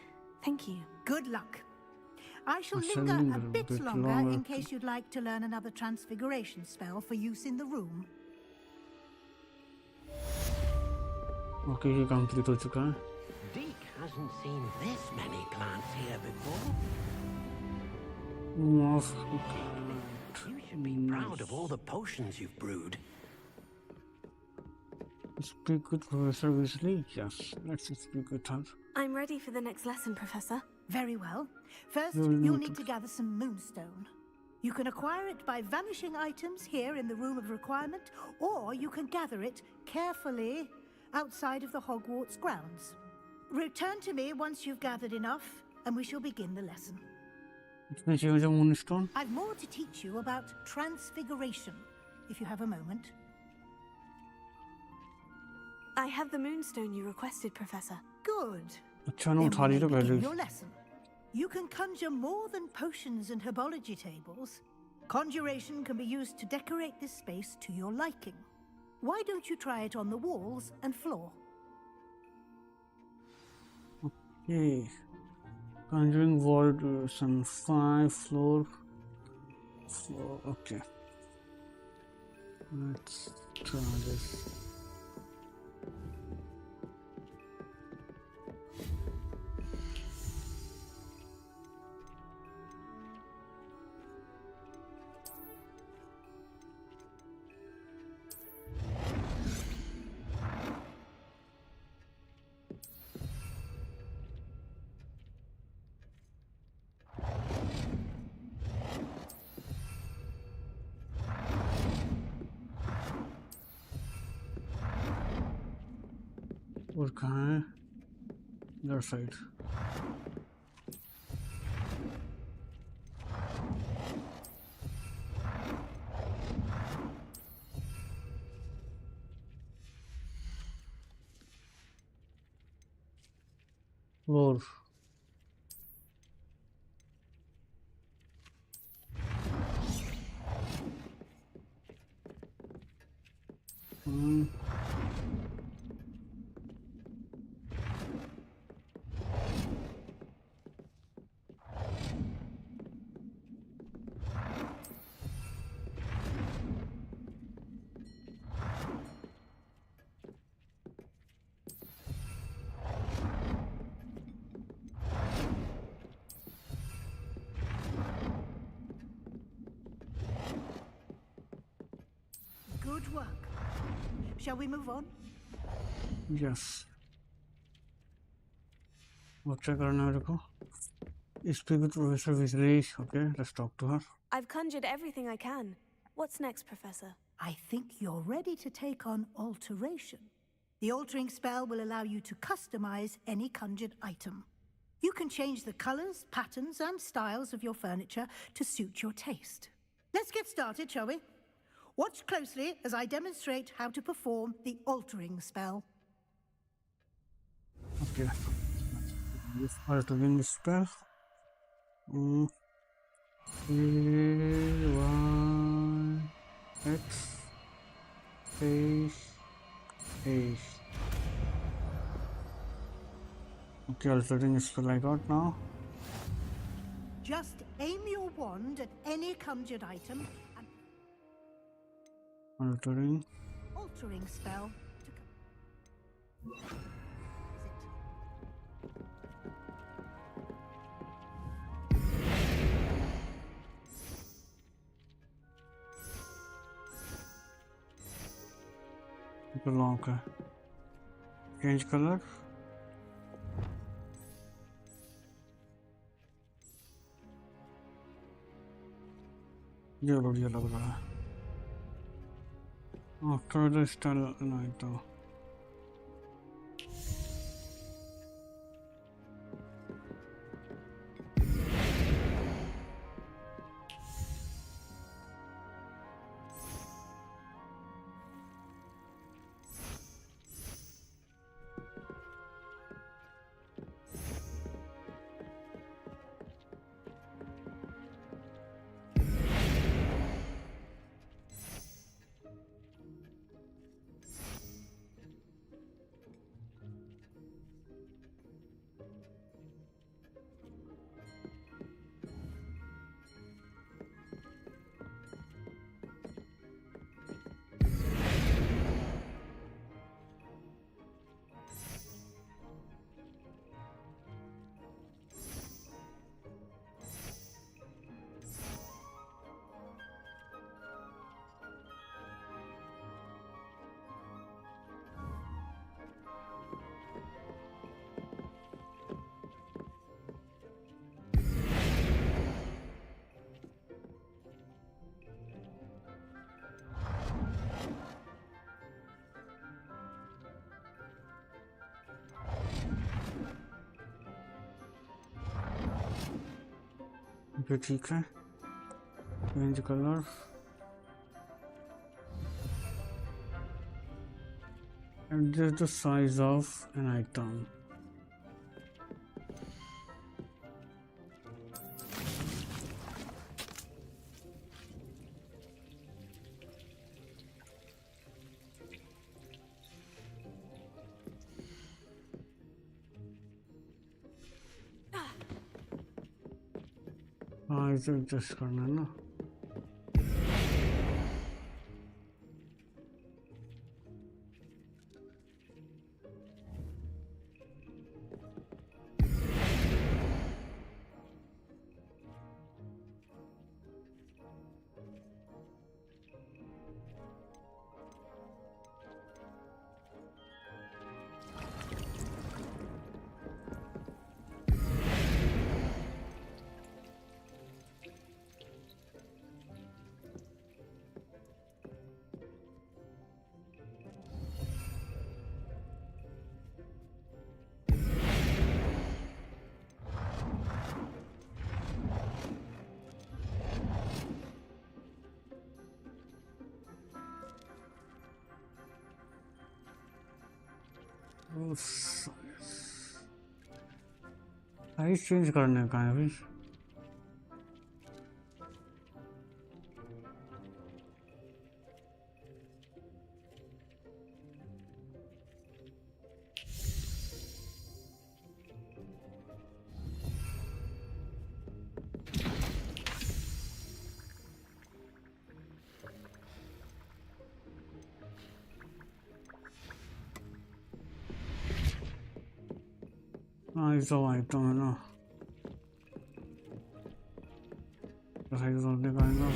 Thank you. Good luck. I shall linger a bit longer in case you'd like to learn another transfiguration spell for use in the room. Okay, ये complete हो चुका है. Deek hasn't seen this many plants here before. You should be proud of all the potions you've brewed. Speak with Professor Weasley? Yes, let's speak with her. I'm ready for the next lesson, Professor. Very well. First, you'll need to gather some moonstone. You can acquire it by vanishing items here in the Room of Requirement, or you can gather it carefully outside of the Hogwarts grounds. Return to me once you've gathered enough, and we shall begin the lesson. I've more to teach you about transfiguration, if you have a moment. I have the moonstone you requested, Professor. Good. Then we'll begin your lesson. You can conjure more than potions and herbology tables. Conjuration can be used to decorate this space to your liking. Why don't you try it on the walls and floor? Okay. Conjuring wall duration 5 floor. Okay. Let's try this. और कहाँ है? Other side. Floor. Good work. Shall we move on? Yes. What check करना है मेरे को? Speak with Professor Weasley. Okay, let's talk to her. I've conjured everything I can. What's next, Professor? I think you're ready to take on alteration. The altering spell will allow you to customize any conjured item. You can change the colors, patterns, and styles of your furniture to suit your taste. Let's get started, shall we? Watch closely as I demonstrate how to perform the altering spell. Okay. This altering spell. A Y X H. Okay, altering spell I got now. Just aim your wand at any conjured item and Altering spell to long. Change color. ये बढ़िया लग रहा है after the style नहीं तो ये ठीक है change colour adjust the size of an item हाँ इसे एडजस्ट करना है ना साइज चेंज करने का है अभी साइज ऑफ आइटम है ना साइज ऑफ दिखाएगा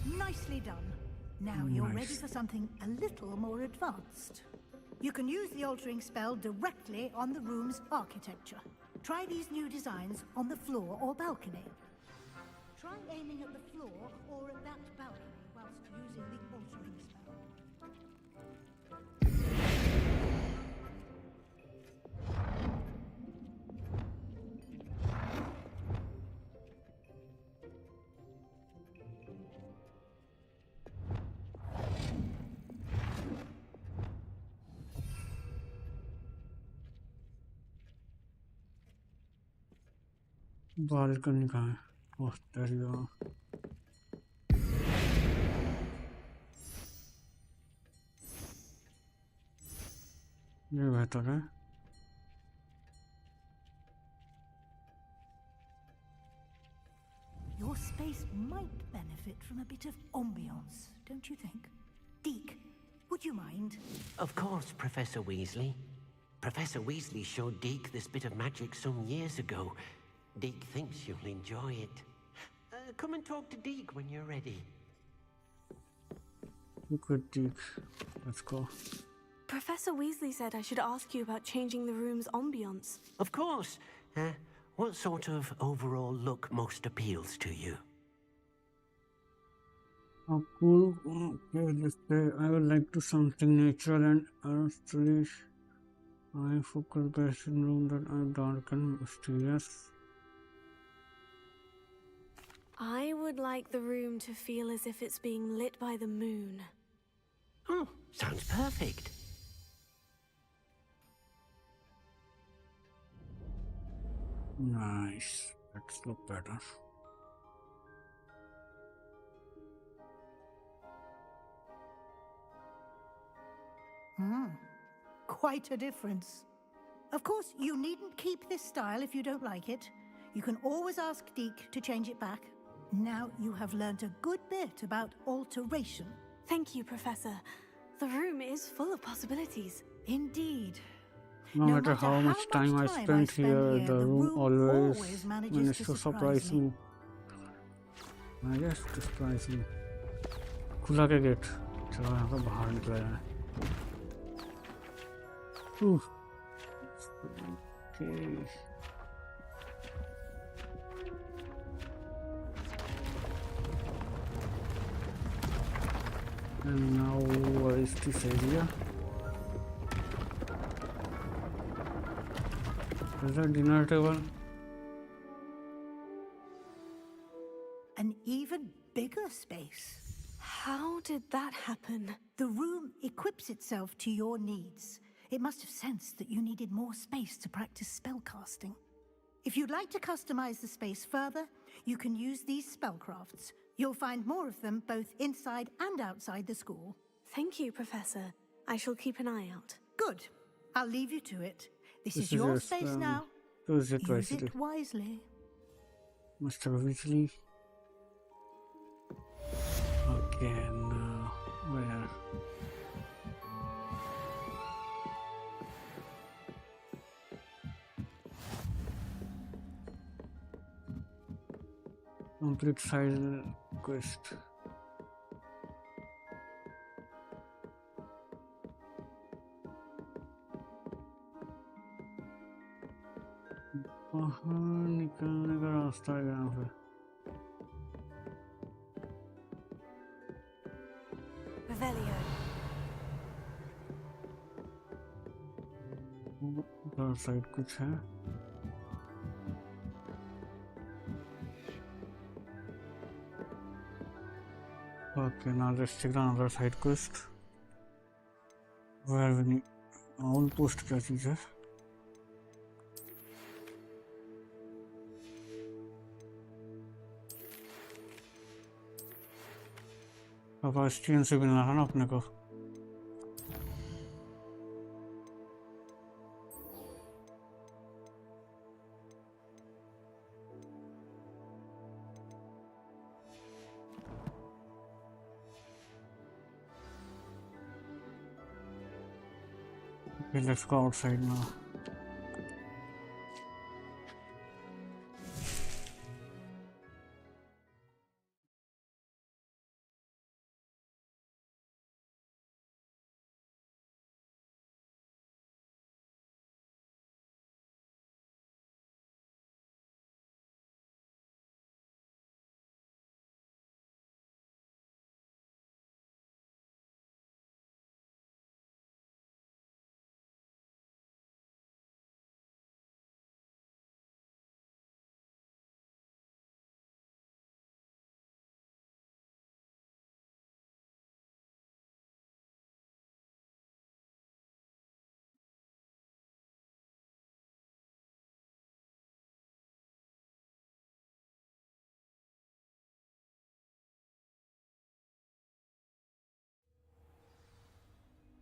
Nicely done. Now you're ready for something a little more advanced. You can use the altering spell directly on the room's architecture. try these new designs on the floor or balcony. Try aiming at the floor or at that balcony whilst using the altering spell. Balcony कहाँ है? Oh, there you are. ये बेहतर है. Your space might benefit from a bit of ambiance, don't you think? Deke, would you mind? Of course, Professor Weasley. Professor Weasley showed Deke this bit of magic some years ago. Deke thinks you'll enjoy it. Come and talk to Deke when you're ready. Look at Deke. Let's go. Professor Weasley said I should ask you about changing the room's ambiance. Of course. What sort of overall look most appeals to you? Cool. Okay, let's say I would like to something natural and artistic. I focus best in room that are dark and mysterious. I would like the room to feel as if it's being lit by the moon. Oh, sounds perfect. Nice. Let's look better. Quite a difference. Of course, you needn't keep this style if you don't like it. You can always ask Deke to change it back. Now you have learnt a good bit about alteration. Thank you, Professor. The room is full of possibilities. Indeed. No matter how much time I spent here, the room always managed to surprise me. I guess surprise me. खुला के gate चलो यहाँ पे बाहर निकला जाए. Okay. And now where is this area? Is that dinner table? An even bigger space. How did that happen? The room equips itself to your needs. It must have sensed that you needed more space to practice spellcasting. If you'd like to customize the space further, you can use these spellcrafts. You'll find more of them both inside and outside the school. Thank you, Professor. I shall keep an eye out. Good. I'll leave you to it. This is your space now. Use it wisely. Mr. Weasley. Okay, now where? Complete side quest. बाहर निकलने का रास्ता है यहाँ पे. Revelio. उधर side कुछ है. Okay, now let's check the other side quest. Where we need outpost क्या चीज़ है? Sebastian से मिलना है ना अपने को. Okay, let's go outside now.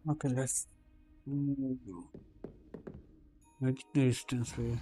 Okay, let's make the distance way.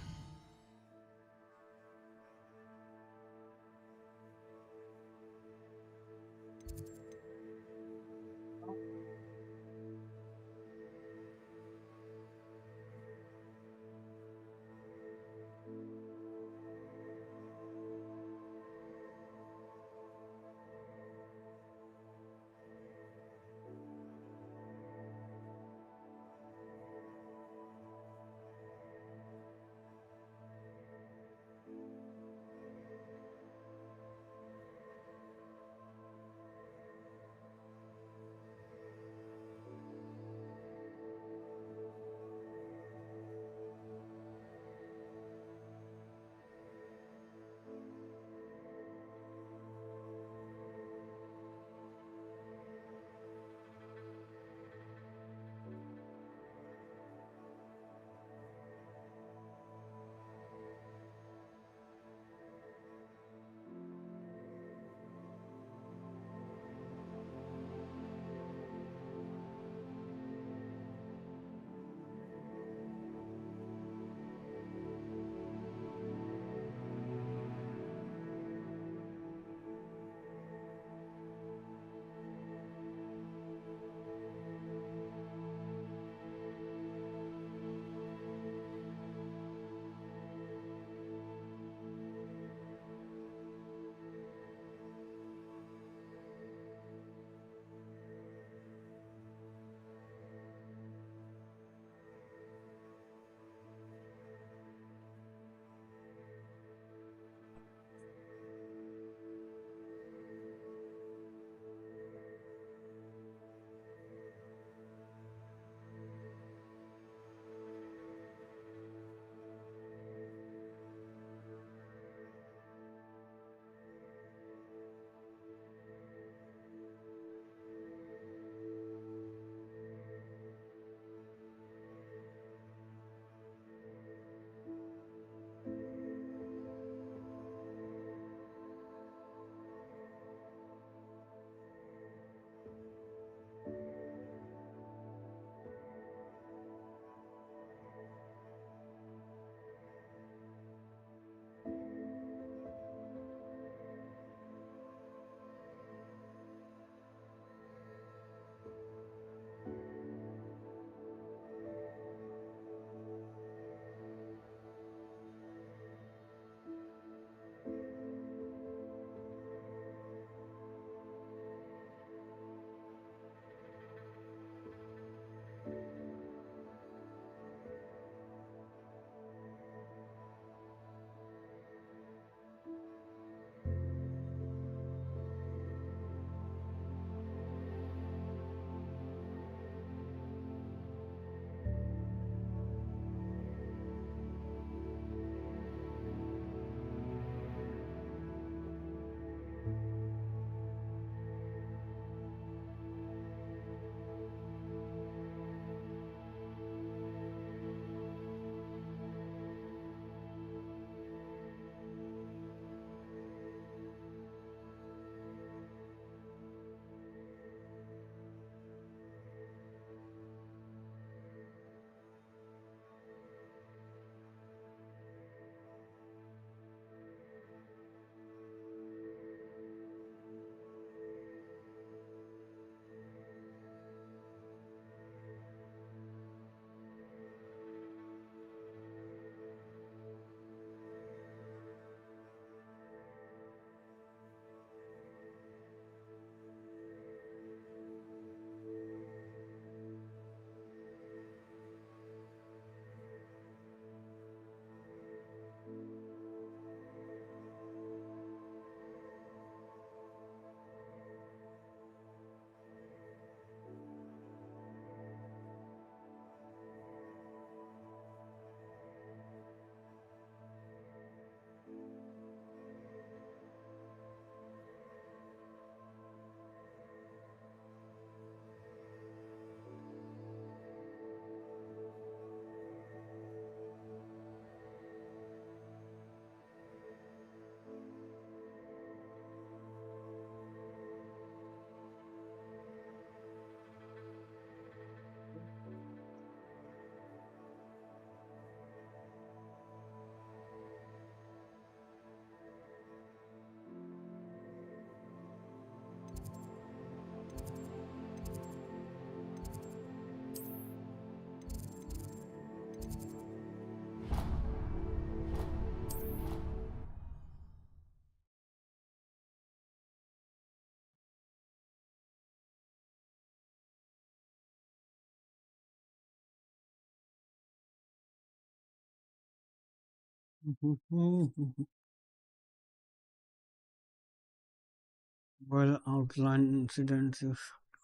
Well, outline incidents if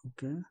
okay.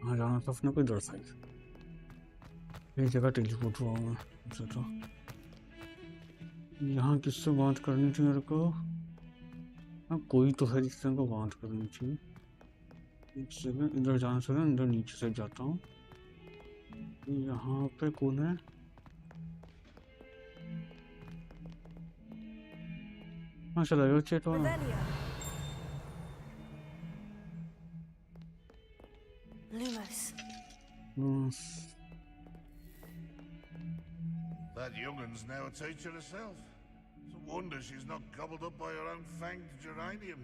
कहाँ जाना था अपने को इधर साइड ये जगह टेलीपोर्ट हुआ मैं अच्छा तो यहाँ किससे बात करनी थी मेरे को हाँ कोई तो है जिससे को बात करनी थी एक सेकंड इधर जाना से इधर नीचे से जाता हूँ यहाँ पे कौन है हाँ चला जाओ चेट वाला Lumos. That young'un's now a teacher herself. It's a wonder she's not gobbled up by her own fanged geranium.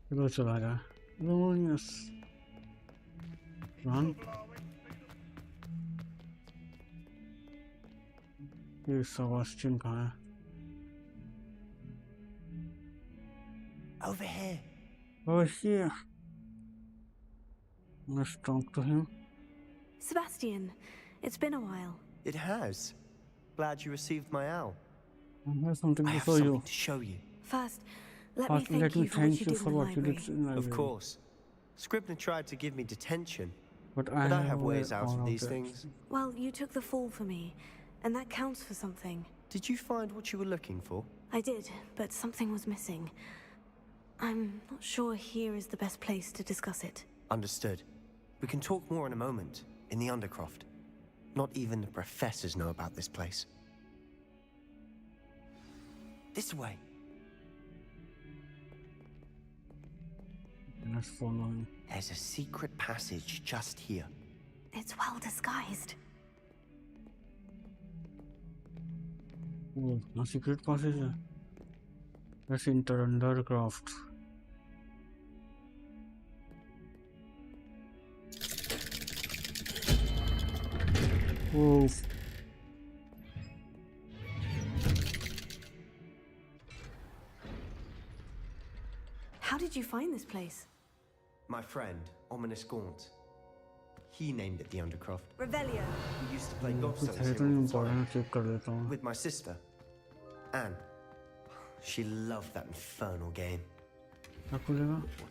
चलो चला जा yes. Run. ये Sebastian कहाँ है? Over here. Oh, here. Let's talk to him. Sebastian, it's been a while. It has. Glad you received my owl. I have something I to have show something you. to show you. First, let me thank you for what you did in the library. Of course. Scribner tried to give me detention. But I have ways out of these things. Well, you took the fall for me, and that counts for something. Did you find what you were looking for? I did, but something was missing. I'm not sure here is the best place to discuss it. Understood. We can talk more in a moment, in the Undercroft. Not even the professors know about this place. This way. Let's follow him. There's a secret passage just here. It's well disguised. Oh, a secret passage. Let's enter Undercroft. Oh. How did you find this place? My friend, Ominous Gaunt. He named it the Undercroft. Revelio. We used to play gobstones here with my sister, Anne. She loved that infernal game. What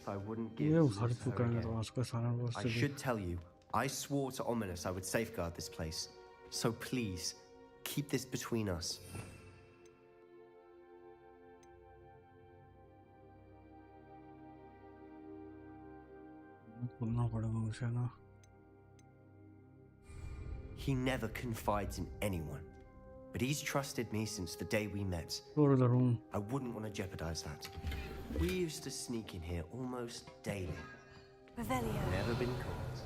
I wouldn't give I should tell you, I swore to Ominous I would safeguard this place. So please, keep this between us. He never confides in anyone, but he's trusted me since the day we met. Go to the room. I wouldn't want to jeopardize that. We used to sneak in here almost daily. Revelio. Never been caught.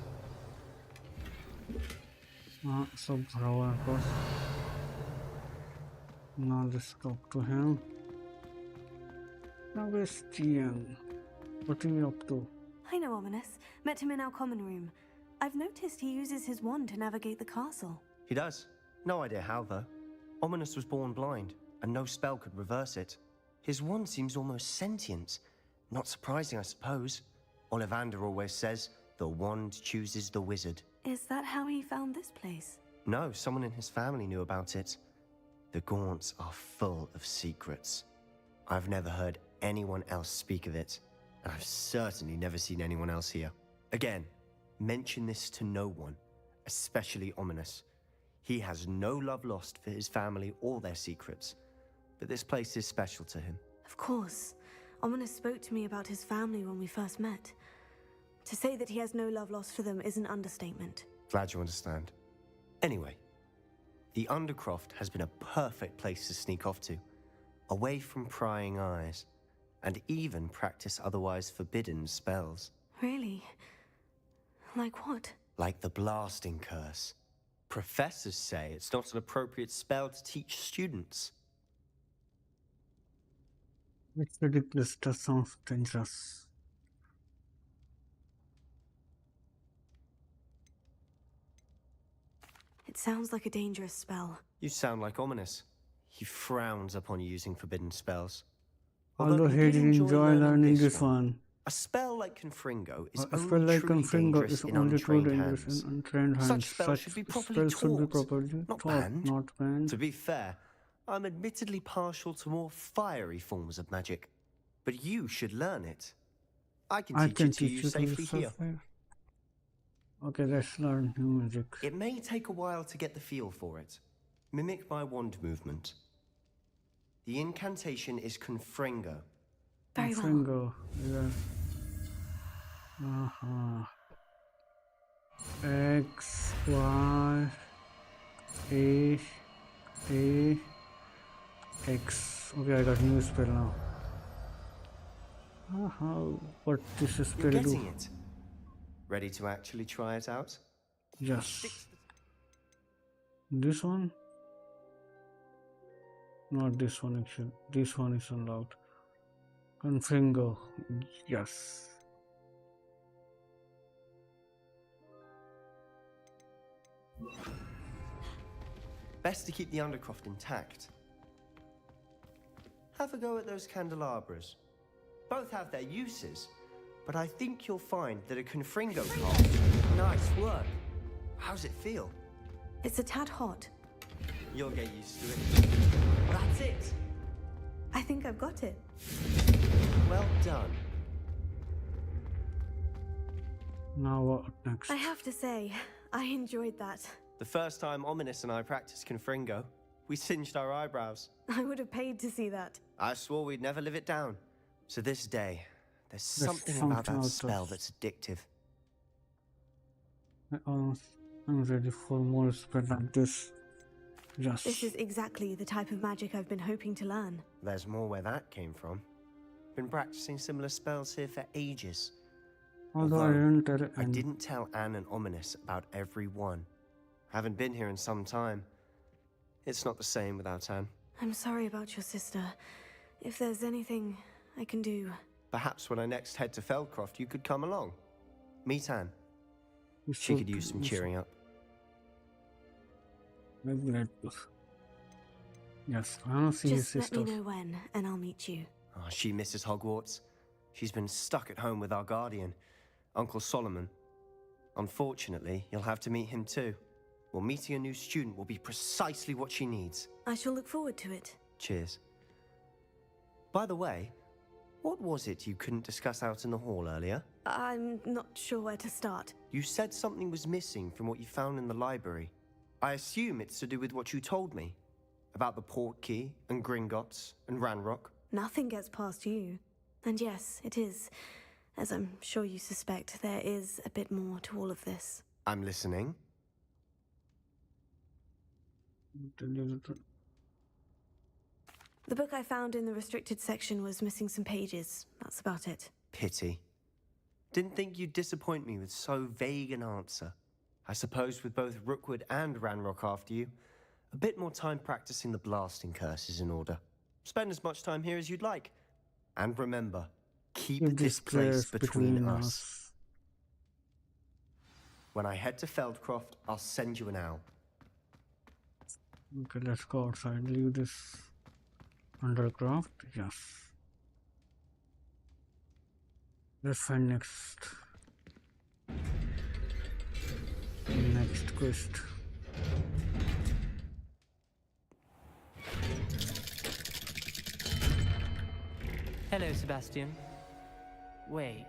So of course. Now let's talk to him. Now where's Gian? What are you up to? I know Ominous. Met him in our common room. I've noticed he uses his wand to navigate the castle. He does. No idea how, though. Ominous was born blind, and no spell could reverse it. His wand seems almost sentient. Not surprising, I suppose. Ollivander always says, the wand chooses the wizard. Is that how he found this place? No, someone in his family knew about it. The Gaunts are full of secrets. I've never heard anyone else speak of it, and I've certainly never seen anyone else here. Again, mention this to no one, especially Ominous. He has no love lost for his family or their secrets, but this place is special to him. Of course. Ominous spoke to me about his family when we first met. To say that he has no love lost for them is an understatement. Glad you understand. Anyway, the Undercroft has been a perfect place to sneak off to, away from prying eyes, and even practice otherwise forbidden spells. Really? Like what? Like the blasting curse. Professors say it's not an appropriate spell to teach students. It's ridiculous. That sounds dangerous. It sounds like a dangerous spell. You sound like Ominous. He frowns upon using forbidden spells. Although he did enjoy learning this one. A spell like Confringo is A spell like Confringo is in only true untrained dangerous hands. in untrained hands. Such spells should be properly taught, not banned. Not banned. To be fair, I'm admittedly partial to more fiery forms of magic, but you should learn it. I can teach it to you safely here. Okay, let's learn new magic. It may take a while to get the feel for it. Mimic my wand movement. The incantation is Confringo. Very well. Confringo, yeah. X, Y, A, X. Okay, I got new spell now. What does this spell You're do? getting it. Ready to actually try it out? Yes. This one? Not this one actually. This one is unlocked. Confringo. Yes. Best to keep the Undercroft intact. Have a go at those candelabras. Both have their uses, but I think you'll find that a Confringo card. Nice work. How's it feel? It's a tad hot. You'll get used to it. That's it. I think I've got it. Well done. Now what next? I have to say, I enjoyed that. The first time Ominous and I practiced Confringo, we singed our eyebrows. I would have paid to see that. I swore we'd never live it down. So this day, there's something about that spell that's addictive. I'm ready for more spell like this. Yes. This is exactly the type of magic I've been hoping to learn. There's more where that came from. Been practicing similar spells here for ages. Although I didn't tell Anne and Ominous about every one. Haven't been here in some time. It's not the same without Anne. I'm sorry about your sister. If there's anything I can do... Perhaps when I next head to Feldcroft, you could come along. Meet Anne. She could use some cheering up. Yes, I want to see his Just sister. let me know when, and I'll meet you. Oh, she misses Hogwarts. She's been stuck at home with our guardian, Uncle Solomon. Unfortunately, you'll have to meet him too. Well, meeting a new student will be precisely what she needs. I shall look forward to it. Cheers. By the way, what was it you couldn't discuss out in the hall earlier? I'm not sure where to start. You said something was missing from what you found in the library. I assume it's to do with what you told me. About the Portkey, and Gringotts, and Ranrock. Nothing gets past you. And yes, it is. As I'm sure you suspect, there is a bit more to all of this. I'm listening. The book I found in the restricted section was missing some pages. That's about it. Pity. Didn't think you'd disappoint me with so vague an answer. I suppose with both Rookwood and Ranrock after you, a bit more time practicing the blasting curse is in order. Spend as much time here as you'd like. And remember, keep this place between us. When I head to Feldcroft, I'll send you an owl. Okay, let's go outside. Leave this Undercroft. Yes. Let's find next quest. Hello, Sebastian. Wait.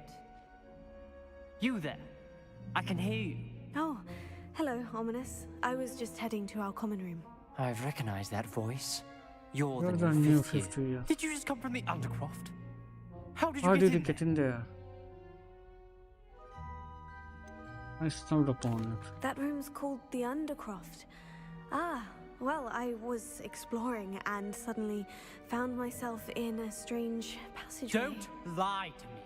You there? I can hear you. Oh, hello, Ominous. I was just heading to our common room. I've recognized that voice. You're the You're new the fifth year. yeah. Did you just come from the Undercroft? How did How you did get you in get there? in there? I stumbled upon it. That room's called the Undercroft. Ah, well, I was exploring and suddenly found myself in a strange passageway. Don't lie to me.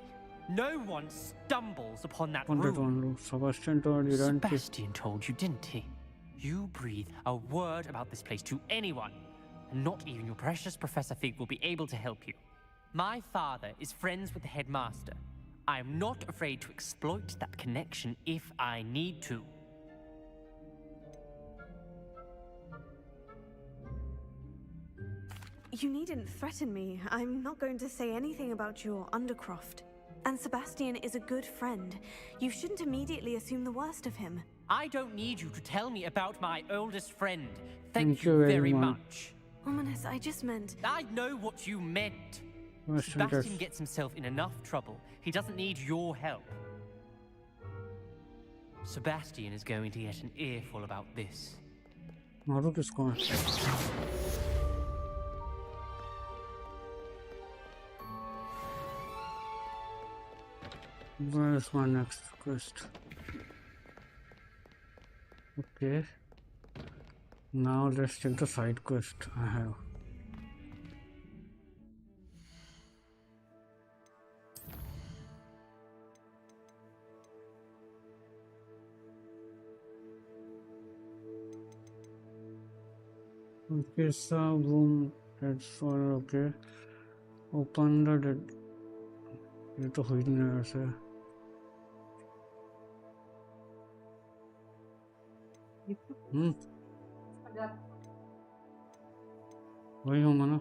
No one stumbles upon that On that room. one, Sebastian told you, don't you? Sebastian told you, didn't he? You breathe a word about this place to anyone, and not even your precious Professor Fig will be able to help you. My father is friends with the headmaster. I am not afraid to exploit that connection if I need to. You needn't threaten me. I'm not going to say anything about your Undercroft. And Sebastian is a good friend. You shouldn't immediately assume the worst of him. I don't need you to tell me about my oldest friend. Thank you very very much. much. Ominous, I just meant... I know what you meant. Sebastian Sebastian gets himself in enough trouble. He doesn't need your help. Sebastian is going to get an earful about this. मारू किसको है? Where is my next quest? Okay. Now let's check the side quest I have. Okay, so boom, that's all okay. Open the dead. ये तो हो ही नहीं रहा ऐसे. वही होगा ना.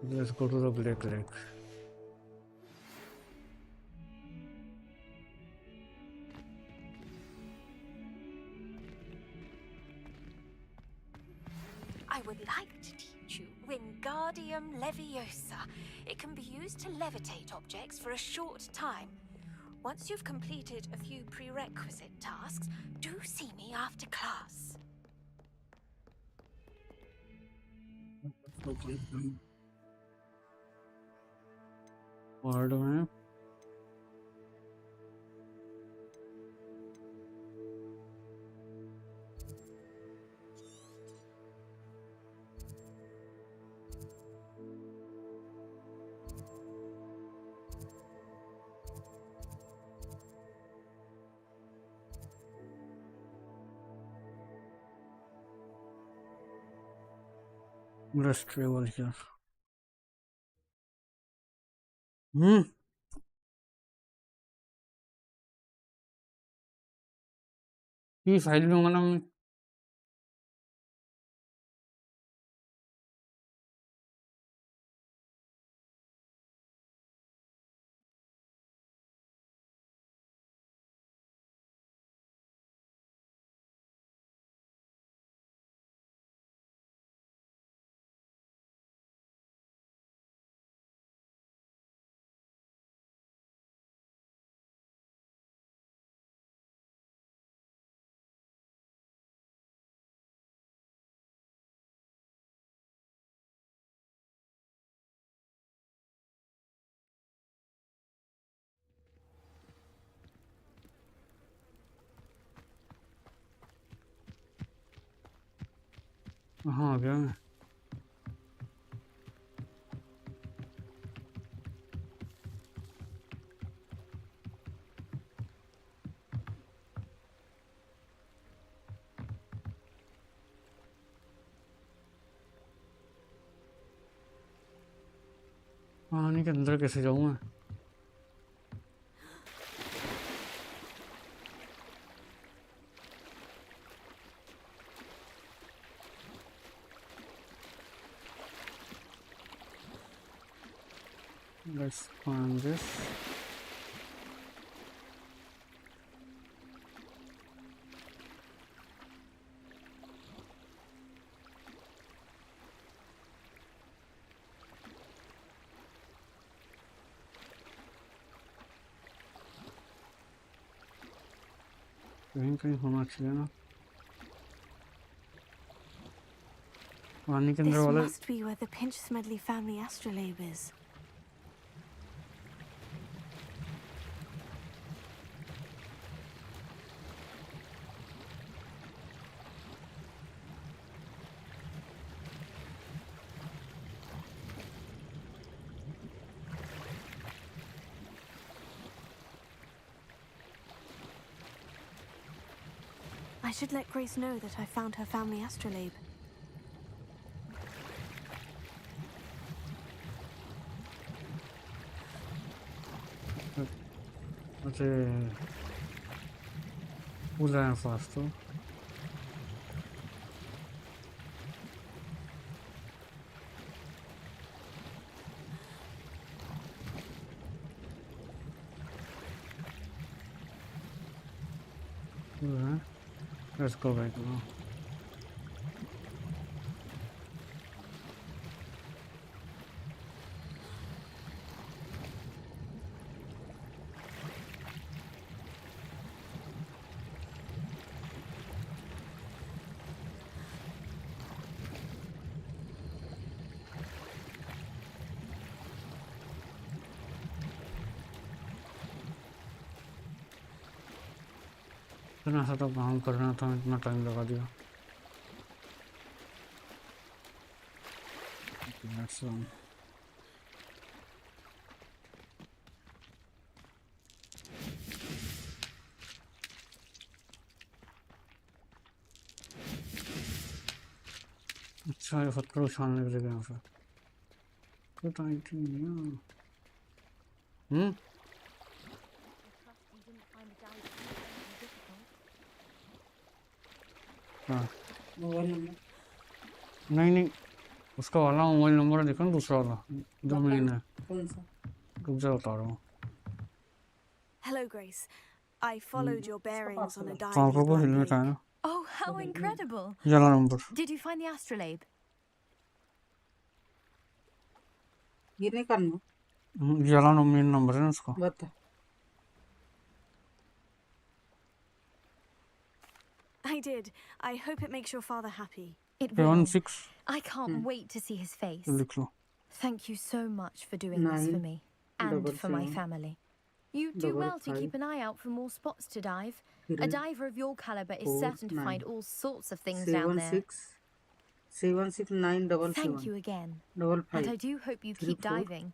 Let's go to the Black Lake. I would like to teach you Wingardium Leviosa. It can be used to levitate objects for a short time. Once you've completed a few prerequisite tasks, do see me after class. Word में let's travel here. ये file में होगा ना. हाँ आ गया मैं. पानी के अंदर कैसे जाऊँ मैं? Let's find this. कहीं होना चाहिए ना पानी के अंदर This वाले must be where the Pinch-Smedley family astrolabe is. I should let Grace know that I found her family astrolabe. मुझे पूजा है फास्ट तो let's go back now. इतना सा तो काम करना था इतना टाइम लगा दिया That's अच्छा ये पत्थर उछालने की जगह पे Good idea. हाँ नहीं उसका वाला मोबाइल नंबर देखो ना दूसरा वाला जो मेन है रुक जा बता रहा हूँ Hello, Grace. I followed your bearings on a dive हाँ in the को Black हेलमेट Lake. है ना Oh, how incredible! वाला number Did you find the astrolabe? ये नहीं करना वाला मेन नंबर है ना उसका बता I did. I hope it makes your father happy. It will. 6 I can't wait to see his face. लिख लो Thank you so much for doing this for me and for my 9 family. You do well to keep an eye out for more spots to dive. A diver of your caliber is certain to find all sorts of things down there. 769 Thank you again. And I do hope you keep diving.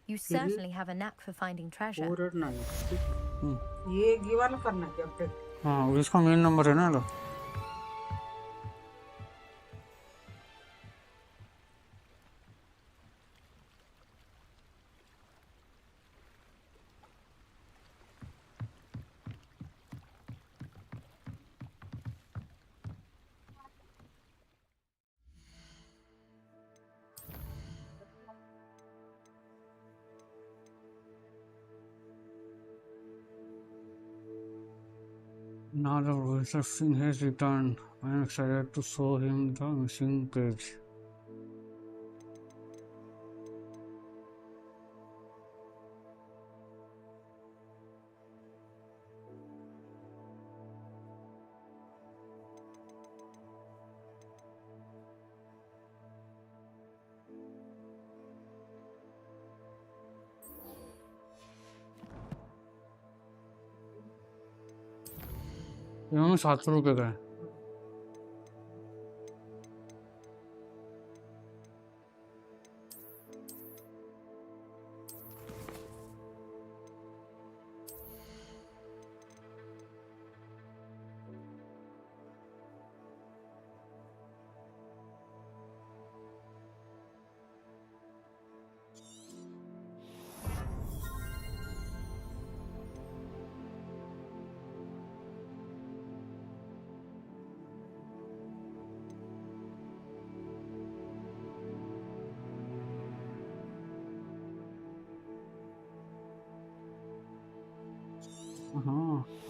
You certainly have a knack for finding treasure. 4 और 9 ये वाला करना क्या update हाँ इसका main number है ना लो Now the reception has returned. I am excited to show him the missing page. इन्होंने 700 रुपये का है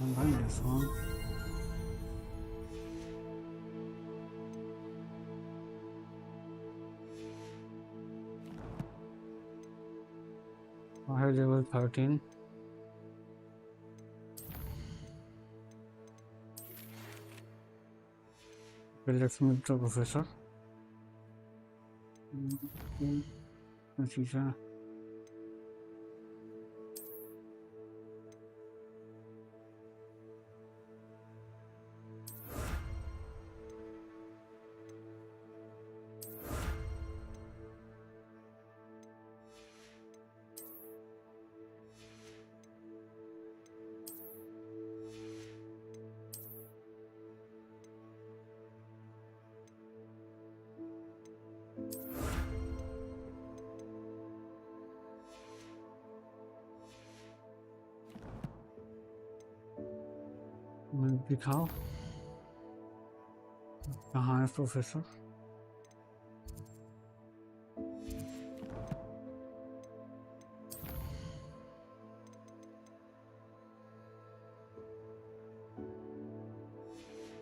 I'm buying this one. I have level 13. Okay, let's meet the professor. Okay. दिखाओ कहाँ है प्रोफेसर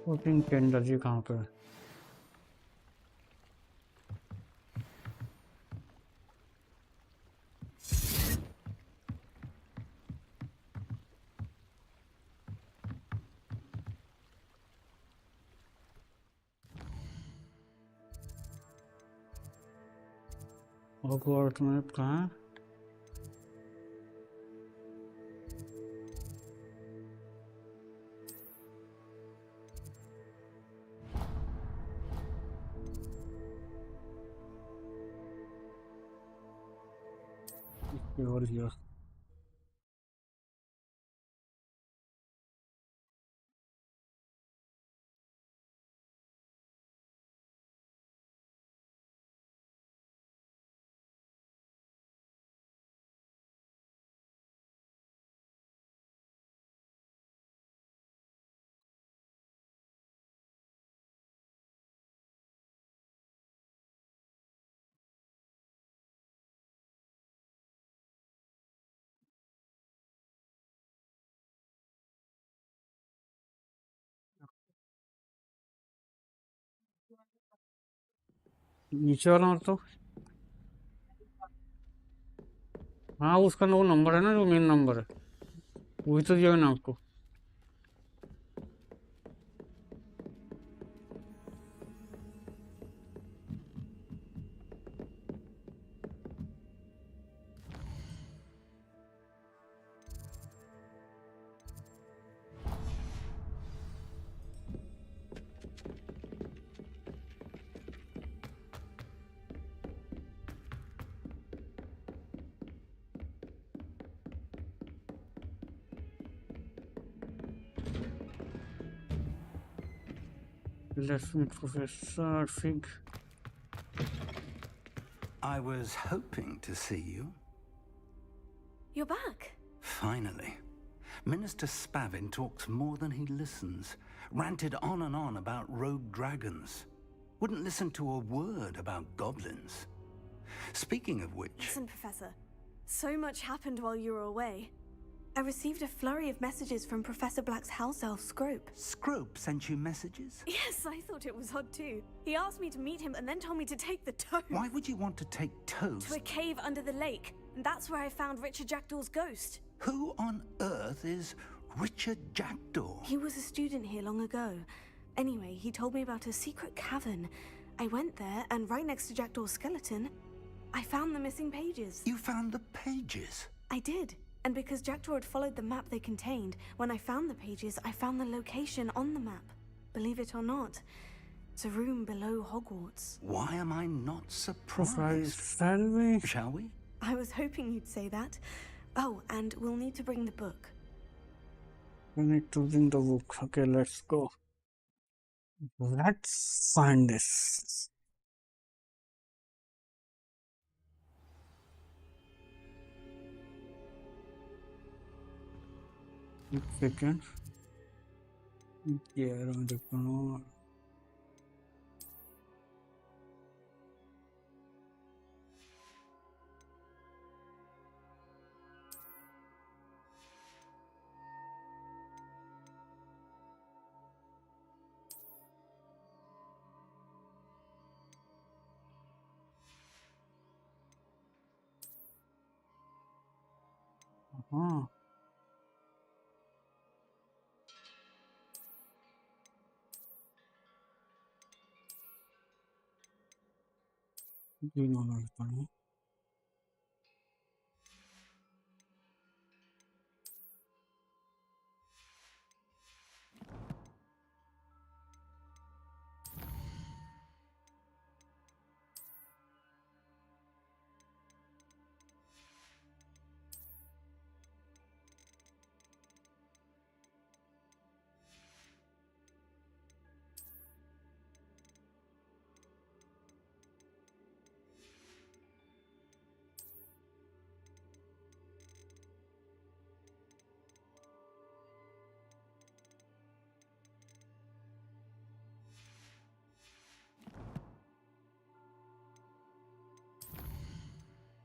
वोटिंग टेंडर जी कहाँ पे है हॉगवर्ट्स में कहाँ है और here नीचे वाला तो हाँ उसका वो नंबर है ना जो मेन नंबर है वही तो दिया मैंने आपको Let's meet Professor Fig. I was hoping to see you. You're back. Finally. Minister Spavin talks more than he listens. Ranted on and on about rogue dragons. Wouldn't listen to a word about goblins. Speaking of which... Listen, Professor. So much happened while you were away. I received a flurry of messages from Professor Black's house elf, Scrope. Scrope sent you messages? Yes, I thought it was odd too. He asked me to meet him and then told me to take the toad. Why would you want to take toads? To a cave under the lake. And that's where I found Richard Jackdaw's ghost. Who on earth is Richard Jackdaw? He was a student here long ago. Anyway, he told me about a secret cavern. I went there, and right next to Jackdaw's skeleton, I found the missing pages. You found the pages? I did. And because Jackdaw had followed the map they contained, when I found the pages, I found the location on the map. Believe it or not, it's a room below Hogwarts. Why am I not surprised? Shall we? I was hoping you'd say that. Oh, and we'll need to bring the book. We need to bring the book. Okay, let's go. Let's find this. Second. Yeah, around the corner. Uh-huh. green one is fine.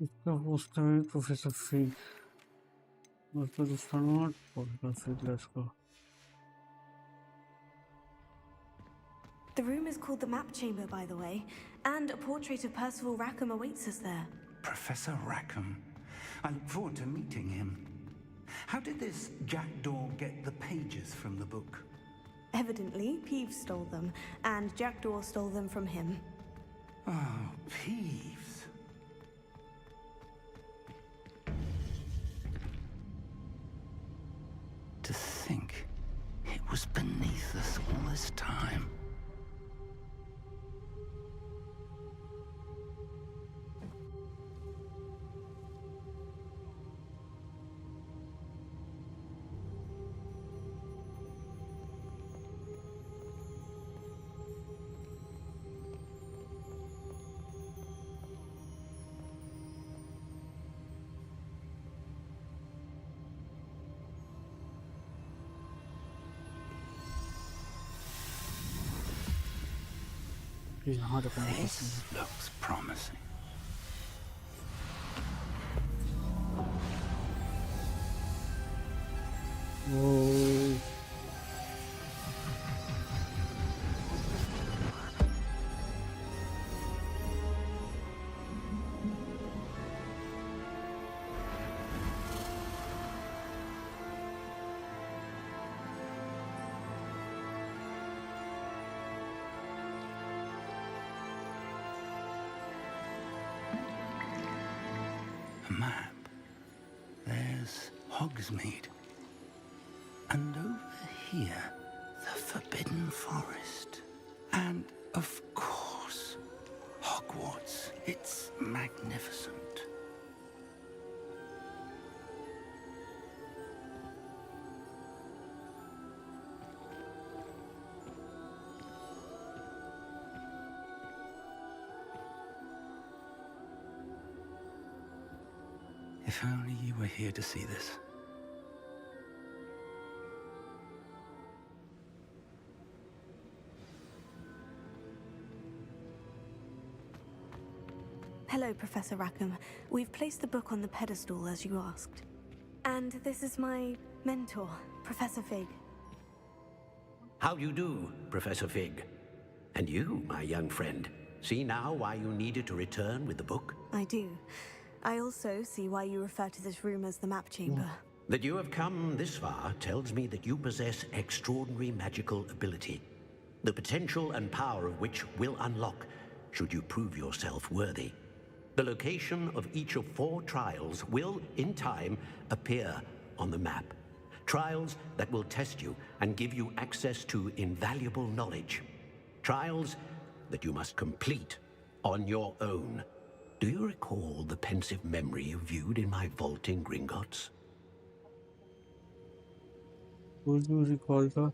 इसका poster है professor fig उसका दूसरा note professor fig let's go The room is called the Map Chamber, by the way, and a portrait of Percival Rackham awaits us there. Professor Rackham. I look forward to meeting him. How did this jackdaw get the pages from the book? Evidently, Peeves stole them, and Jackdaw stole them from him. Oh, Peeves. To think it was beneath us all this time. This looks promising. Whoa. A map. There's Hogsmeade. And over here, the Forbidden Forest. And, of course, Hogwarts. It's magnificent. If only you were here to see this. Hello, Professor Rackham. We've placed the book on the pedestal as you asked. And this is my mentor, Professor Fig. How you do, Professor Fig? And you, my young friend, see now why you needed to return with the book? I do. I also see why you refer to this room as the Map Chamber. That you have come this far tells me that you possess extraordinary magical ability, the potential and power of which will unlock should you prove yourself worthy. The location of each of 4 trials will, in time, appear on the map. Trials that will test you and give you access to invaluable knowledge. Trials that you must complete on your own. Do you recall the pensive memory you viewed in my vault in Gringotts? Would you recall the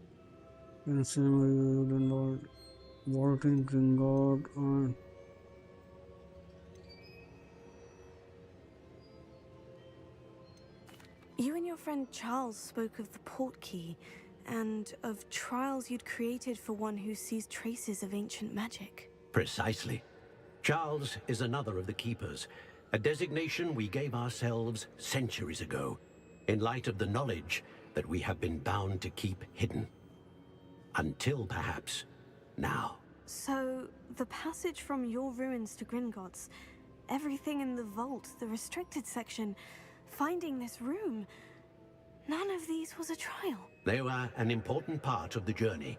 incident in the vault in Gringotts and You and your friend Charles spoke of the portkey and of trials you'd created for one who sees traces of ancient magic. Precisely. Charles is another of the Keepers, a designation we gave ourselves centuries ago, in light of the knowledge that we have been bound to keep hidden. Until, perhaps, now. So, the passage from your ruins to Gringotts, everything in the vault, the restricted section, finding this room, none of these was a trial. They were an important part of the journey,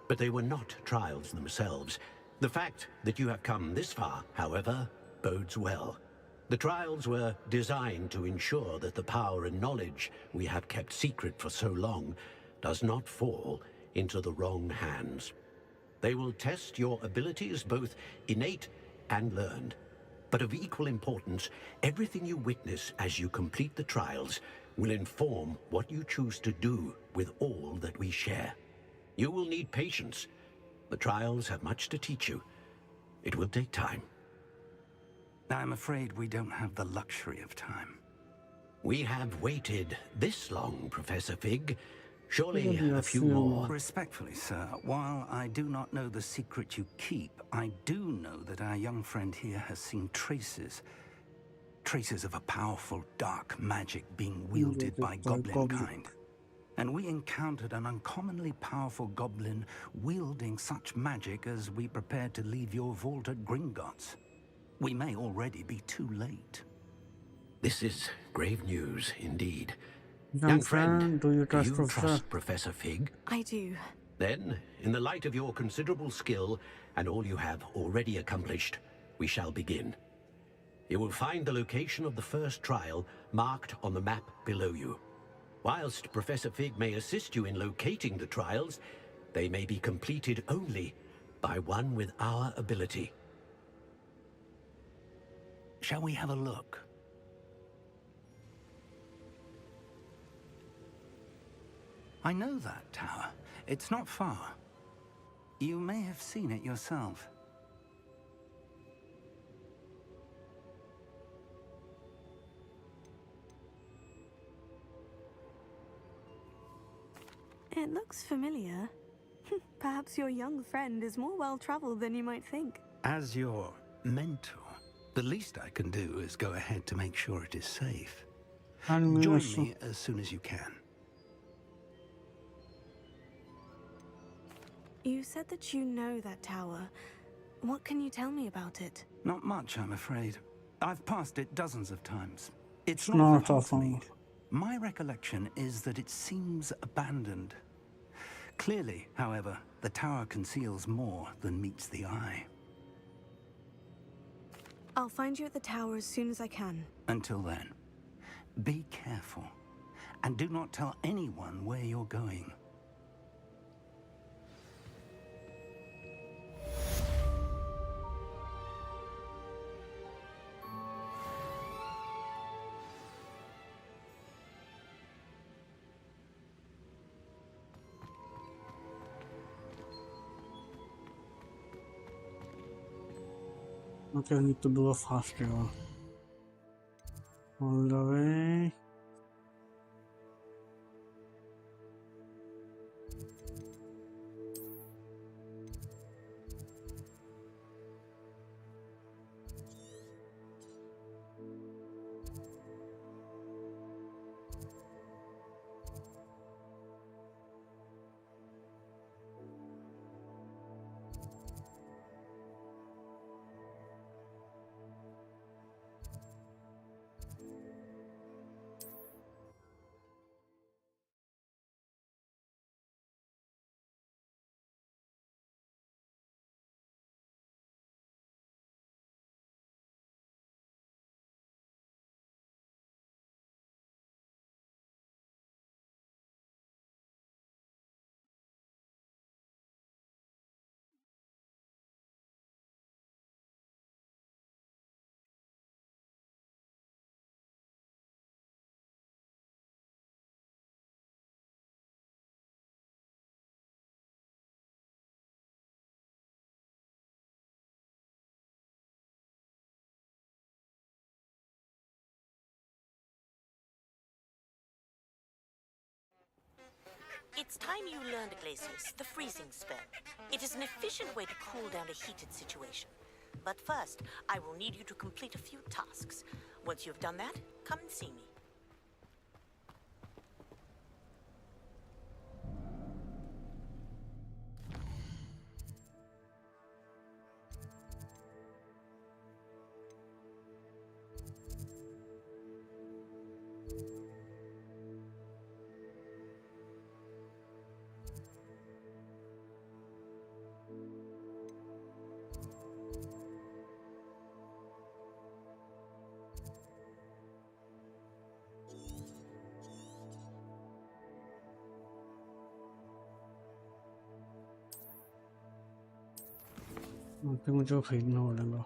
but they were not trials themselves. The fact that you have come this far, however, bodes well. The trials were designed to ensure that the power and knowledge we have kept secret for so long does not fall into the wrong hands. They will test your abilities, both innate and learned. But of equal importance, everything you witness as you complete the trials will inform what you choose to do with all that we share. You will need patience. The trials have much to teach you. It will take time. I'm afraid we don't have the luxury of time. We have waited this long, Professor Fig. Surely a few more. Respectfully, sir, while I do not know the secret you keep, I do know that our young friend here has seen traces of a powerful dark magic being wielded by goblin kind. And we encountered an uncommonly powerful goblin wielding such magic as we prepared to leave your vault at Gringotts. We may already be too late. This is grave news indeed. Young friend, do you trust Professor Fig? I do. Then, in the light of your considerable skill and all you have already accomplished, we shall begin. You will find the location of the first trial marked on the map below you. Whilst Professor Fig may assist you in locating the trials, they may be completed only by one with our ability. Shall we have a look? I know that tower. It's not far. You may have seen it yourself. It looks familiar. Perhaps your young friend is more well-traveled than you might think. As your mentor, the least I can do is go ahead to make sure it is safe. Join me as soon as you can. You said that you know that tower. What can you tell me about it? Not much, I'm afraid. I've passed it dozens of times. It's not Hogsmeade. My recollection is that it seems abandoned. Clearly, however, the tower conceals more than meets the eye. I'll find you at the tower as soon as I can. Until then, be careful, and do not tell anyone where you're going. Okay, I need to do a fast travel. All the way. It's time you learned Glacius, the freezing spell. It is an efficient way to cool down a heated situation. But first, I will need you to complete a few tasks. Once you've done that, come and see me. फिर मुझे खरीदना पड़ेगा।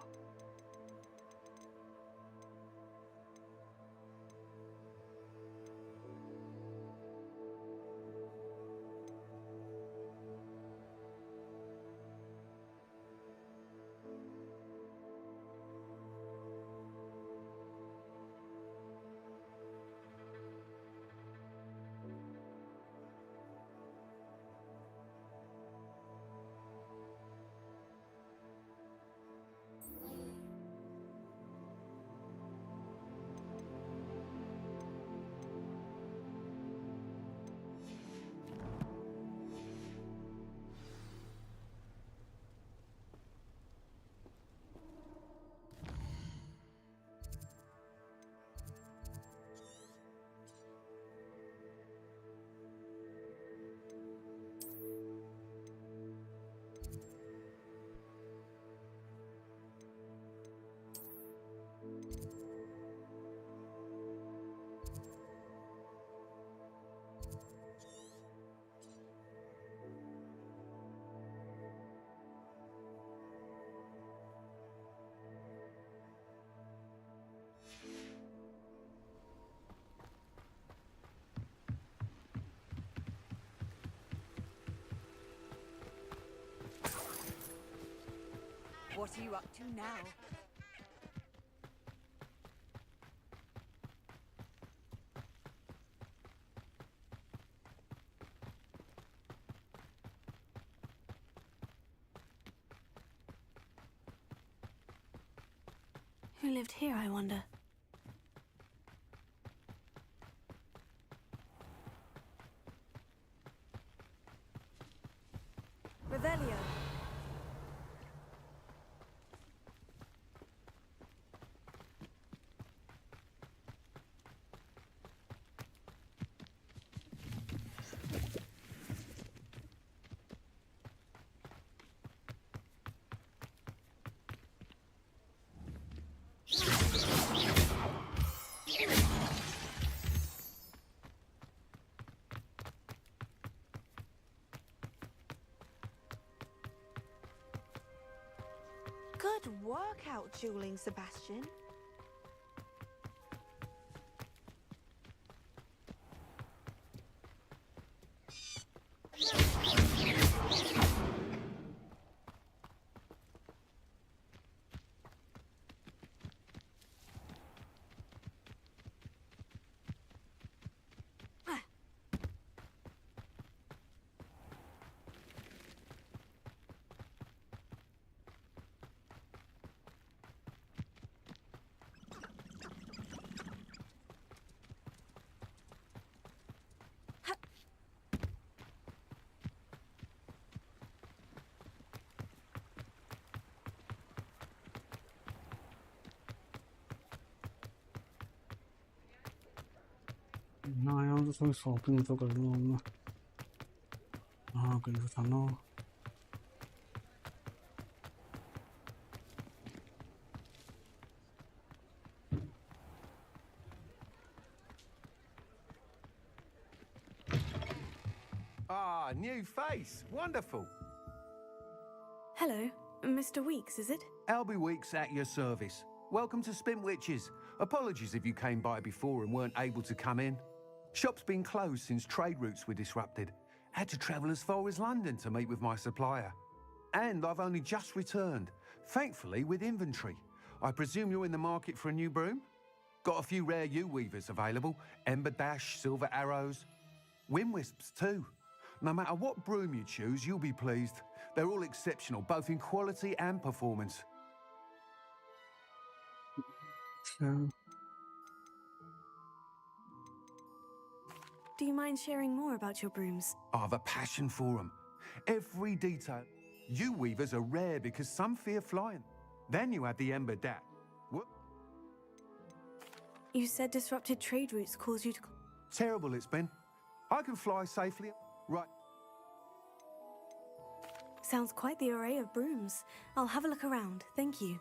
What are you up to now? Who lived here, I wonder? Revelio. Good workout, dueling Sebastian. ना यहाँ तो थोड़ी shopping तो कर लूँ मैं। हाँ कहीं तो था ना। Ah, new face. Wonderful. Hello, Mr. Weeks, is it? Albie Weeks at your service. Welcome to Spintwitches. Apologies if you came by before and weren't able to come in. Shop's been closed since trade routes were disrupted. Had to travel as far as London to meet with my supplier. And I've only just returned, thankfully with inventory. I presume you're in the market for a new broom? Got a few rare U-weavers available. Ember Dash, Silver Arrows. Wind Wisps too. No matter what broom you choose, you'll be pleased. They're all exceptional, both in quality and performance. So, Do you mind sharing more about your brooms? I have a passion for them. Every detail. U-weavers are rare because some fear flying. Then you have the Ember Dash. You said disrupted trade routes caused you to... Terrible it's been. I can fly safely. Right. Sounds quite the array of brooms. I'll have a look around, thank you.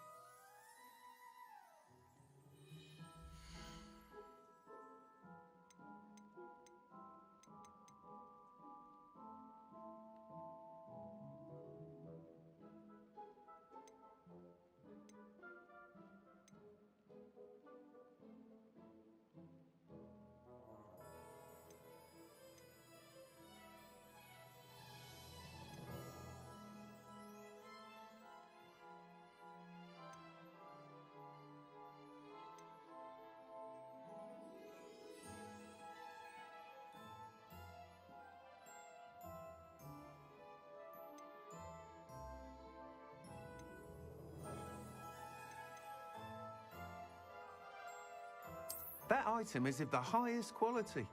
item is of the highest quality.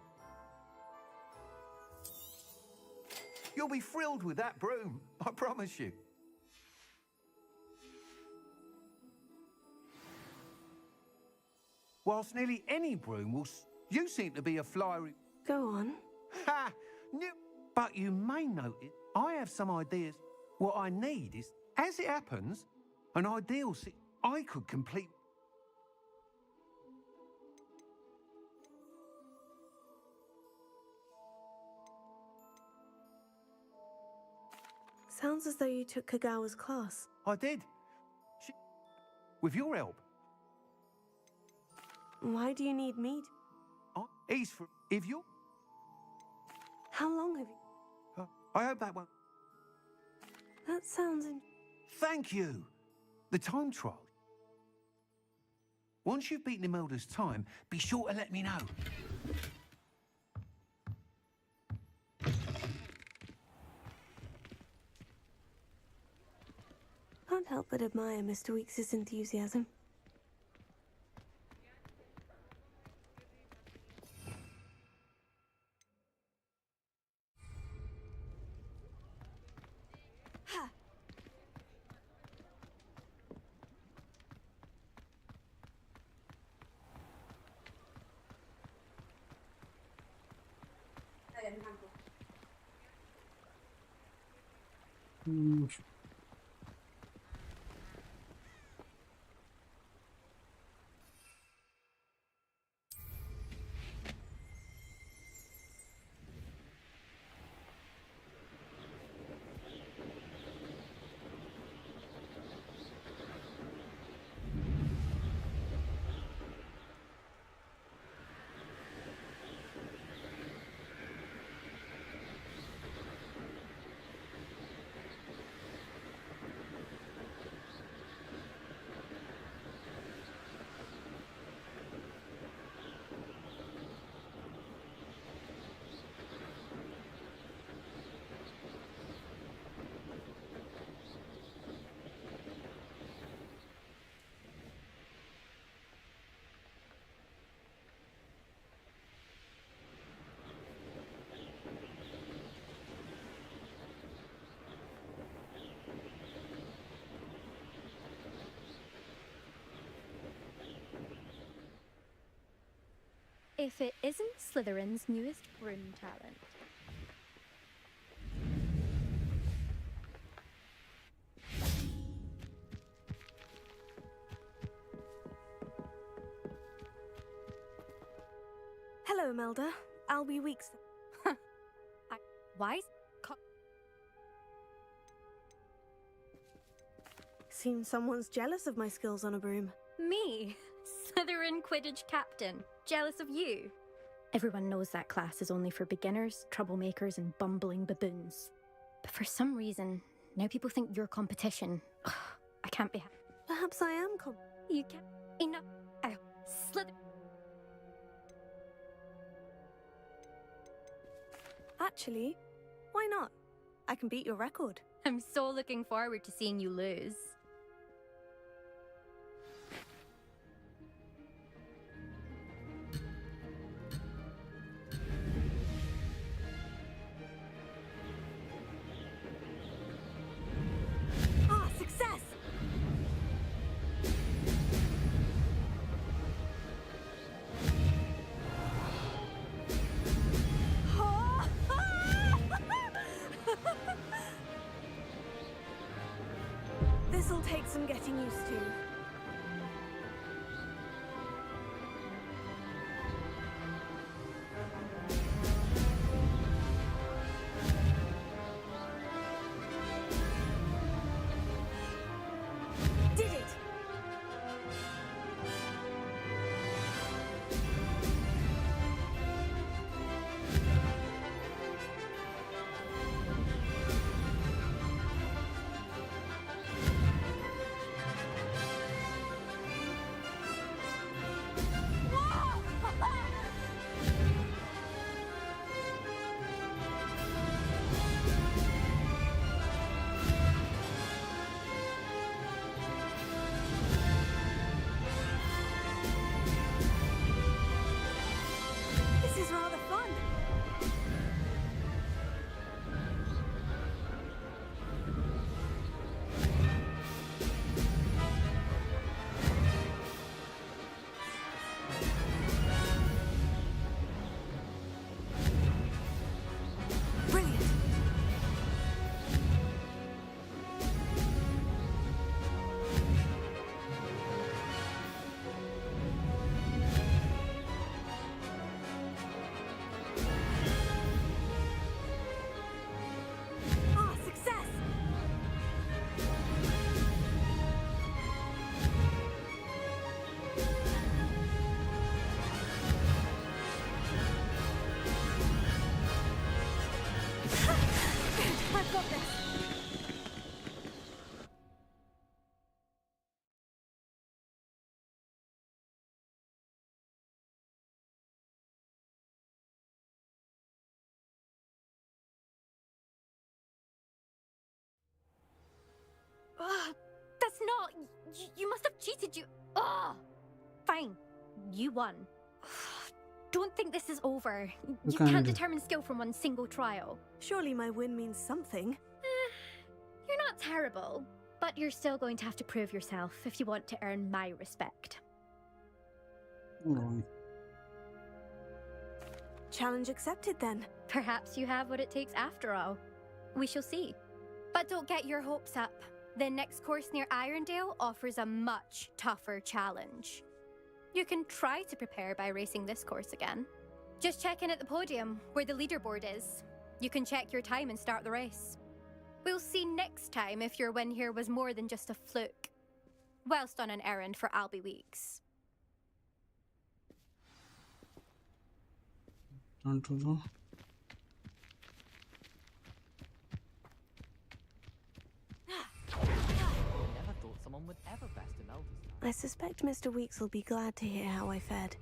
You'll be thrilled with that broom, I promise you. Whilst nearly any broom will... You seem to be a flyery... Go on. Ha! But you may notice I have some ideas. What I need is, as it happens, an ideal I could complete... Sounds as though you took Kagawa's class. I did. With your help. Why do you need me? He's for... If you're... How long have you... I hope that won't... That sounds... Thank you. The time trial. Once you've beaten Imelda's time, be sure to let me know. Can't help but admire Mr. Weekes' enthusiasm. If it isn't Slytherin's newest broom talent. Hello, Imelda. I'll be Weeks. Why? Seems someone's jealous of my skills on a broom. Me? Slytherin Quidditch captain. Jealous of you? Everyone knows that class is only for beginners, troublemakers, and bumbling baboons. But for some reason, now people think you're competition. I can't be happy. Perhaps I am You can't... Enough. Oh, Slytherin... Actually, why not? I can beat your record. I'm so looking forward to seeing you lose. Success! This'll take some getting used to. Did it! got this. That's not... You must have cheated, you... Ugh! Fine. You won. Don't think this is over. You can't determine skill from one single trial. Surely my win means something. You're not terrible, but you're still going to have to prove yourself if you want to earn my respect. Challenge accepted then. Perhaps you have what it takes after all. We shall see. But don't get your hopes up. The next course near Irondale offers a much tougher challenge. You can try to prepare by racing this course again. Just check in at the podium, where the leaderboard is. You can check your time and start the race. We'll see next time if your win here was more than just a fluke. Whilst on an errand for Albie Weeks. On to the... Never thought someone would ever best an eldest. I suspect Mr. Weeks will be glad to hear how I fared.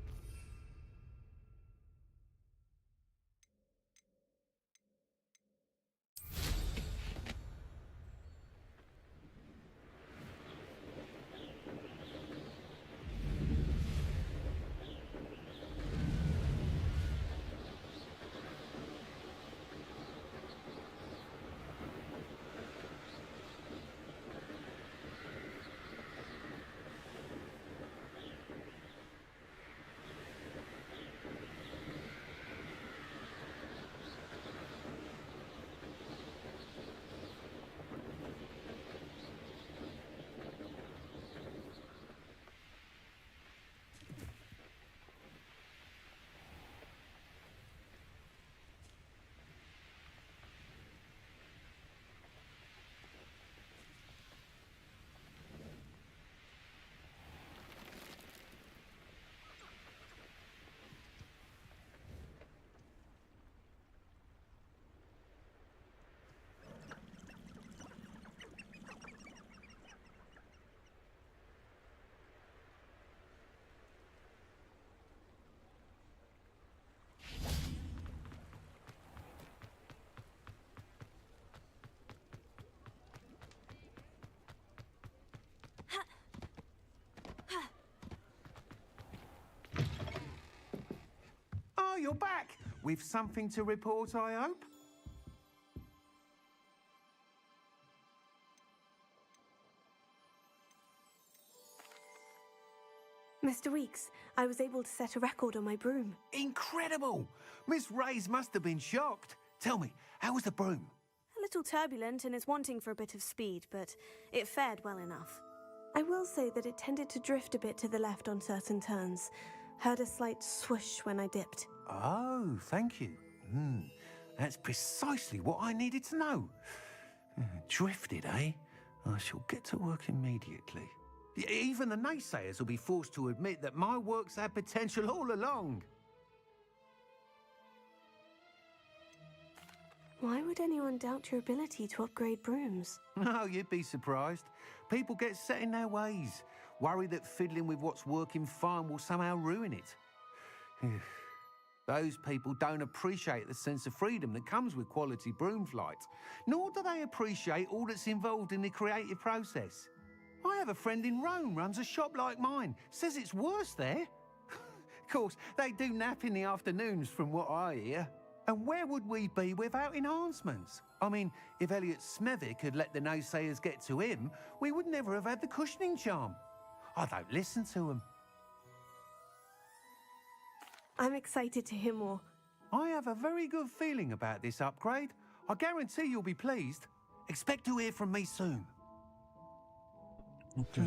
Oh, you're back! With something to report, I hope? Mr. Weeks, I was able to set a record on my broom. Incredible! Miss Reyes must have been shocked. Tell me, how was the broom? A little turbulent and is wanting for a bit of speed, but it fared well enough. I will say that it tended to drift a bit to the left on certain turns. Heard a slight swoosh when I dipped. Oh, thank you. That's precisely what I needed to know. Drifted, eh? I shall get to work immediately. Even the naysayers will be forced to admit that my work's had potential all along. Why would anyone doubt your ability to upgrade brooms? Oh, you'd be surprised. People get set in their ways, worry that fiddling with what's working fine will somehow ruin it. Those people don't appreciate the sense of freedom that comes with quality broom flight, nor do they appreciate all that's involved in the creative process. I have a friend in Rome runs a shop like mine, says it's worse there. Of course, they do nap in the afternoons from what I hear. And where would we be without enhancements? I mean, if Elliot Smethwick had let the naysayers get to him, we would never have had the cushioning charm. I don't listen to them. I'm excited to hear more. I have a very good feeling about this upgrade. I guarantee you'll be pleased. Expect to hear from me soon. Okay.